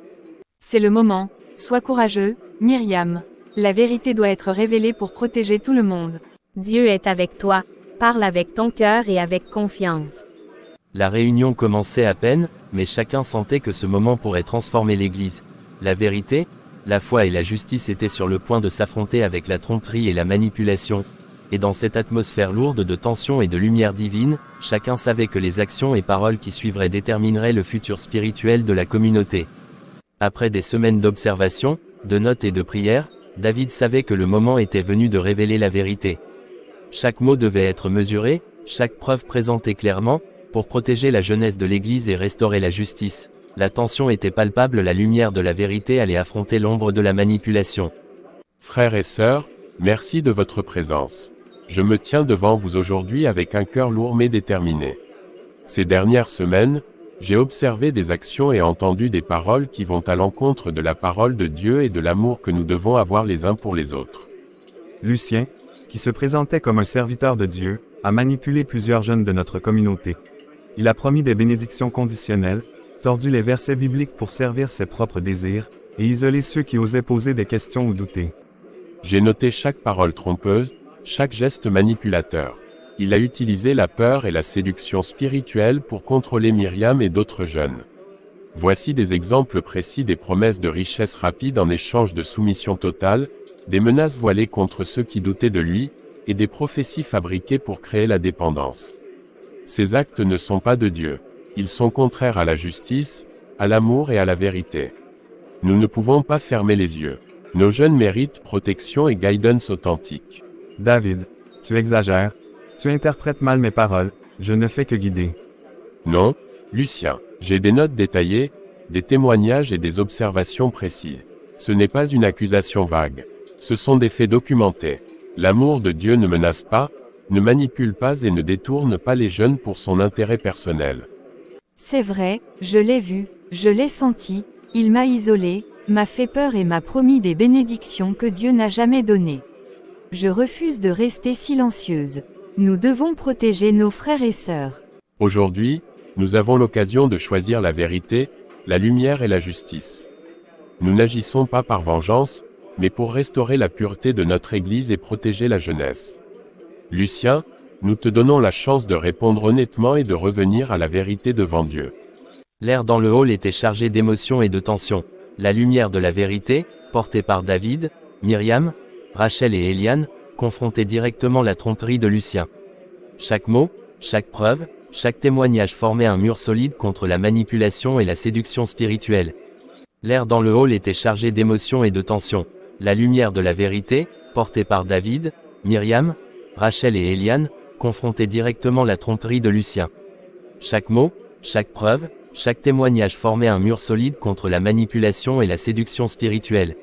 C'est le moment, sois courageux, Myriam. La vérité doit être révélée pour protéger tout le monde. Dieu est avec toi, parle avec ton cœur et avec confiance. La réunion commençait à peine, mais chacun sentait que ce moment pourrait transformer l'Église. La vérité, la foi et la justice étaient sur le point de s'affronter avec la tromperie et la manipulation. Et dans cette atmosphère lourde de tension et de lumière divine, chacun savait que les actions et paroles qui suivraient détermineraient le futur spirituel de la communauté. Après des semaines d'observation, de notes et de prières, David savait que le moment était venu de révéler la vérité. Chaque mot devait être mesuré, chaque preuve présentée clairement, pour protéger la jeunesse de l'Église et restaurer la justice. La tension était palpable, la lumière de la vérité allait affronter l'ombre de la manipulation. Frères et sœurs, merci de votre présence. Je me tiens devant vous aujourd'hui avec un cœur lourd mais déterminé. Ces dernières semaines, j'ai observé des actions et entendu des paroles qui vont à l'encontre de la parole de Dieu et de l'amour que nous devons avoir les uns pour les autres. Lucien, qui se présentait comme un serviteur de Dieu, a manipulé plusieurs jeunes de notre communauté. Il a promis des bénédictions conditionnelles, tordu les versets bibliques pour servir ses propres désirs, et isolé ceux qui osaient poser des questions ou douter. J'ai noté chaque parole trompeuse, chaque geste manipulateur. Il a utilisé la peur et la séduction spirituelle pour contrôler Myriam et d'autres jeunes. Voici des exemples précis des promesses de richesse rapide en échange de soumission totale, des menaces voilées contre ceux qui doutaient de lui, et des prophéties fabriquées pour créer la dépendance. Ces actes ne sont pas de Dieu. Ils sont contraires à la justice, à l'amour et à la vérité. Nous ne pouvons pas fermer les yeux. Nos jeunes méritent protection et guidance authentique. David, tu exagères. Tu interprètes mal mes paroles, je ne fais que guider. Non, Lucien, j'ai des notes détaillées, des témoignages et des observations précises. Ce n'est pas une accusation vague. Ce sont des faits documentés. L'amour de Dieu ne menace pas, ne manipule pas et ne détourne pas les jeunes pour son intérêt personnel. C'est vrai, je l'ai vu, je l'ai senti, il m'a isolé, m'a fait peur et m'a promis des bénédictions que Dieu n'a jamais données. Je refuse de rester silencieuse. Nous devons protéger nos frères et sœurs. Aujourd'hui, nous avons l'occasion de choisir la vérité, la lumière et la justice. Nous n'agissons pas par vengeance, mais pour restaurer la pureté de notre Église et protéger la jeunesse. Lucien, nous te donnons la chance de répondre honnêtement et de revenir à la vérité devant Dieu. L'air dans le hall était chargé d'émotions et de tension. La lumière de la vérité, portée par David, Myriam, Rachel et Eliane, confrontait directement la tromperie de Lucien. Chaque mot, chaque preuve, chaque témoignage formait un mur solide contre la manipulation et la séduction spirituelle. L'air dans le hall était chargé d'émotions et de tension. La lumière de la vérité, portée par David, Myriam, Rachel et Eliane, confrontait directement la tromperie de Lucien. Chaque mot, chaque preuve, chaque témoignage formait un mur solide contre la manipulation et la séduction spirituelle.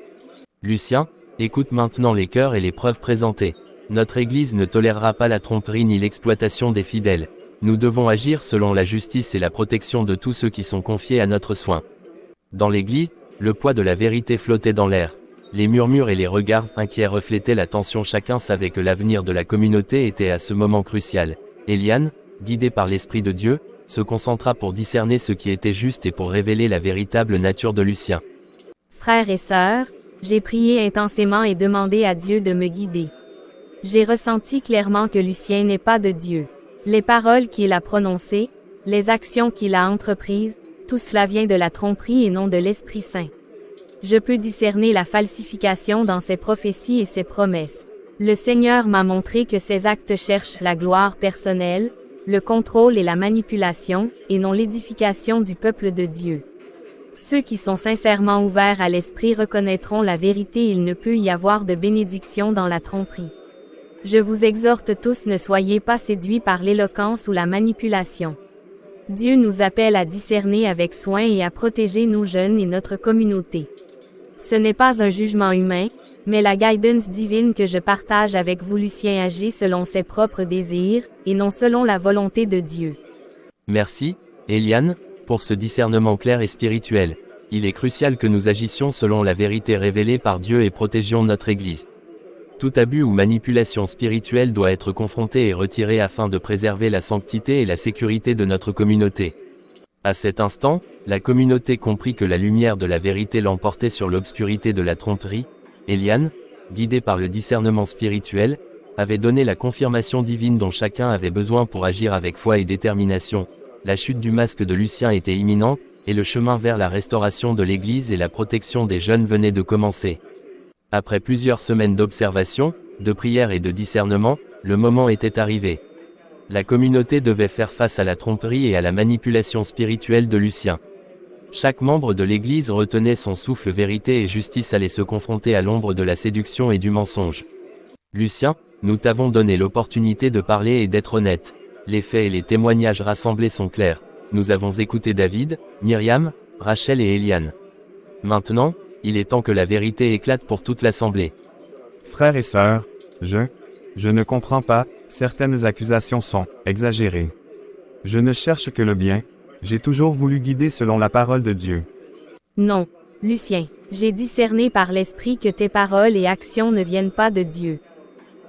Lucien, écoute maintenant les cœurs et les preuves présentées. Notre Église ne tolérera pas la tromperie ni l'exploitation des fidèles. Nous devons agir selon la justice et la protection de tous ceux qui sont confiés à notre soin. Dans l'Église, le poids de la vérité flottait dans l'air. Les murmures et les regards inquiets reflétaient la tension. Chacun savait que l'avenir de la communauté était à ce moment crucial. Eliane, guidée par l'Esprit de Dieu, se concentra pour discerner ce qui était juste et pour révéler la véritable nature de Lucien. Frères et sœurs, j'ai prié intensément et demandé à Dieu de me guider. J'ai ressenti clairement que Lucien n'est pas de Dieu. Les paroles qu'il a prononcées, les actions qu'il a entreprises, tout cela vient de la tromperie et non de l'Esprit Saint. Je peux discerner la falsification dans ses prophéties et ses promesses. Le Seigneur m'a montré que ses actes cherchent la gloire personnelle, le contrôle et la manipulation, et non l'édification du peuple de Dieu. Ceux qui sont sincèrement ouverts à l'esprit reconnaîtront la vérité. Il ne peut y avoir de bénédiction dans la tromperie. Je vous exhorte tous, ne soyez pas séduits par l'éloquence ou la manipulation. Dieu nous appelle à discerner avec soin et à protéger nos jeunes et notre communauté. Ce n'est pas un jugement humain, mais la guidance divine que je partage avec vous. Lucien agit selon ses propres désirs, et non selon la volonté de Dieu. Merci, Eliane, pour ce discernement clair et spirituel. Il est crucial que nous agissions selon la vérité révélée par Dieu et protégions notre Église. Tout abus ou manipulation spirituelle doit être confronté et retiré afin de préserver la sanctité et la sécurité de notre communauté. À cet instant, la communauté comprit que la lumière de la vérité l'emportait sur l'obscurité de la tromperie. Eliane, guidée par le discernement spirituel, avait donné la confirmation divine dont chacun avait besoin pour agir avec foi et détermination. La chute du masque de Lucien était imminente, et le chemin vers la restauration de l'Église et la protection des jeunes venait de commencer. Après plusieurs semaines d'observation, de prière et de discernement, le moment était arrivé. La communauté devait faire face à la tromperie et à la manipulation spirituelle de Lucien. Chaque membre de l'Église retenait son souffle. Vérité et justice allaient se confronter à l'ombre de la séduction et du mensonge. Lucien, nous t'avons donné l'opportunité de parler et d'être honnête. Les faits et les témoignages rassemblés sont clairs. Nous avons écouté David, Myriam, Rachel et Eliane. Maintenant, il est temps que la vérité éclate pour toute l'assemblée. Frères et sœurs, je ne comprends pas, certaines accusations sont exagérées. Je ne cherche que le bien, j'ai toujours voulu guider selon la parole de Dieu. Non, Lucien, j'ai discerné par l'Esprit que tes paroles et actions ne viennent pas de Dieu.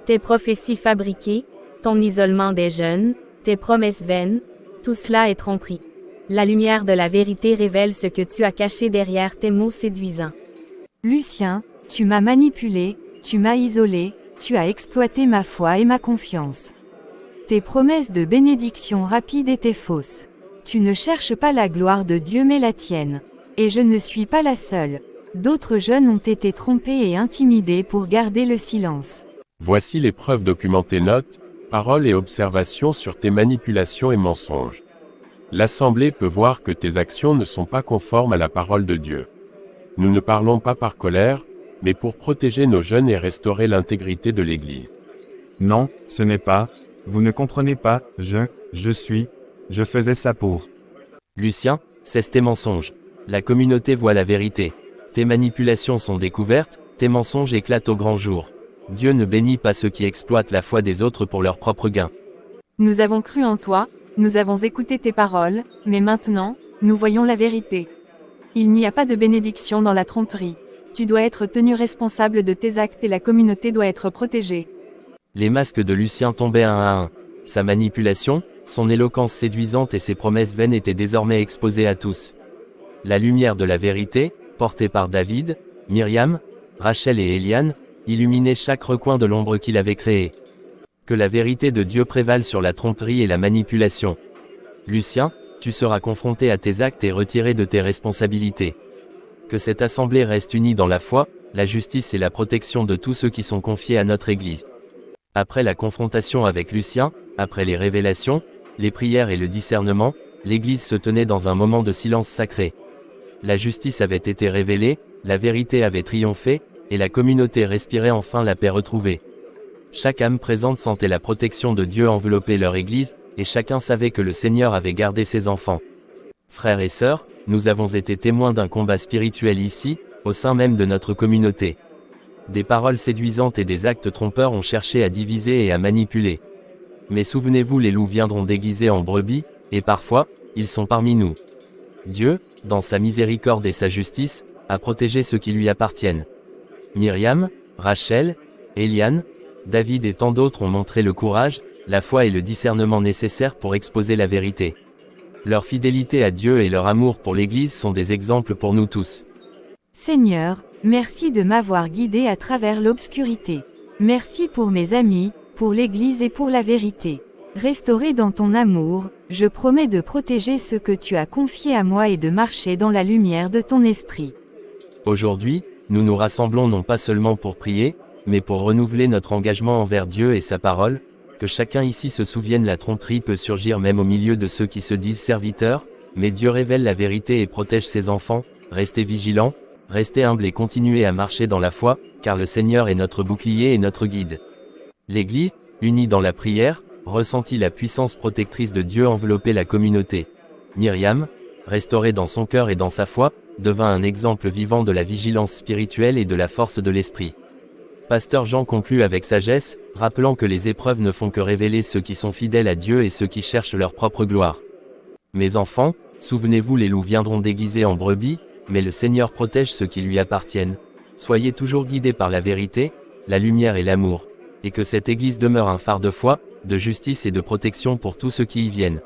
Tes prophéties fabriquées, ton isolement des jeunes, tes promesses vaines, tout cela est tromperie. La lumière de la vérité révèle ce que tu as caché derrière tes mots séduisants. Lucien, tu m'as manipulé, tu m'as isolé, tu as exploité ma foi et ma confiance. Tes promesses de bénédiction rapide étaient fausses. Tu ne cherches pas la gloire de Dieu mais la tienne. Et je ne suis pas la seule. D'autres jeunes ont été trompés et intimidés pour garder le silence. Voici les preuves documentées. Notes, paroles et observations sur tes manipulations et mensonges. L'Assemblée peut voir que tes actions ne sont pas conformes à la parole de Dieu. Nous ne parlons pas par colère, mais pour protéger nos jeunes et restaurer l'intégrité de l'Église. Non, ce n'est pas, vous ne comprenez pas, je faisais ça pour. Lucien, cesse tes mensonges. La communauté voit la vérité. Tes manipulations sont découvertes, tes mensonges éclatent au grand jour. Dieu ne bénit pas ceux qui exploitent la foi des autres pour leur propre gain. Nous avons cru en toi, nous avons écouté tes paroles, mais maintenant, nous voyons la vérité. Il n'y a pas de bénédiction dans la tromperie. Tu dois être tenu responsable de tes actes et la communauté doit être protégée. Les masques de Lucien tombaient un à un. Sa manipulation, son éloquence séduisante et ses promesses vaines étaient désormais exposées à tous. La lumière de la vérité, portés par David, Myriam, Rachel et Éliane, illuminaient chaque recoin de l'ombre qu'il avait créé. Que la vérité de Dieu prévale sur la tromperie et la manipulation. Lucien, tu seras confronté à tes actes et retiré de tes responsabilités. Que cette assemblée reste unie dans la foi, la justice et la protection de tous ceux qui sont confiés à notre Église. Après la confrontation avec Lucien, après les révélations, les prières et le discernement, l'Église se tenait dans un moment de silence sacré. La justice avait été révélée, la vérité avait triomphé, et la communauté respirait enfin la paix retrouvée. Chaque âme présente sentait la protection de Dieu envelopper leur Église, et chacun savait que le Seigneur avait gardé ses enfants. Frères et sœurs, nous avons été témoins d'un combat spirituel ici, au sein même de notre communauté. Des paroles séduisantes et des actes trompeurs ont cherché à diviser et à manipuler. Mais souvenez-vous, les loups viendront déguisés en brebis, et parfois, ils sont parmi nous. Dieu, dans sa miséricorde et sa justice, a protégé ceux qui lui appartiennent. Myriam, Rachel, Éliane, David et tant d'autres ont montré le courage, la foi et le discernement nécessaires pour exposer la vérité. Leur fidélité à Dieu et leur amour pour l'Église sont des exemples pour nous tous. Seigneur, merci de m'avoir guidé à travers l'obscurité. Merci pour mes amis, pour l'Église et pour la vérité. Restauré dans ton amour, je promets de protéger ce que tu as confié à moi et de marcher dans la lumière de ton esprit. Aujourd'hui, nous nous rassemblons non pas seulement pour prier, mais pour renouveler notre engagement envers Dieu et sa parole. Que chacun ici se souvienne, la tromperie peut surgir même au milieu de ceux qui se disent serviteurs, mais Dieu révèle la vérité et protège ses enfants. Restez vigilants, restez humbles et continuez à marcher dans la foi, car le Seigneur est notre bouclier et notre guide. L'Église, unie dans la prière, ressentit la puissance protectrice de Dieu envelopper la communauté. Myriam, restaurée dans son cœur et dans sa foi, devint un exemple vivant de la vigilance spirituelle et de la force de l'esprit. Pasteur Jean conclut avec sagesse, rappelant que les épreuves ne font que révéler ceux qui sont fidèles à Dieu et ceux qui cherchent leur propre gloire. Mes enfants, souvenez-vous, les loups viendront déguisés en brebis, mais le Seigneur protège ceux qui lui appartiennent. Soyez toujours guidés par la vérité, la lumière et l'amour, et que cette Église demeure un phare de foi, de justice et de protection pour tous ceux qui y viennent.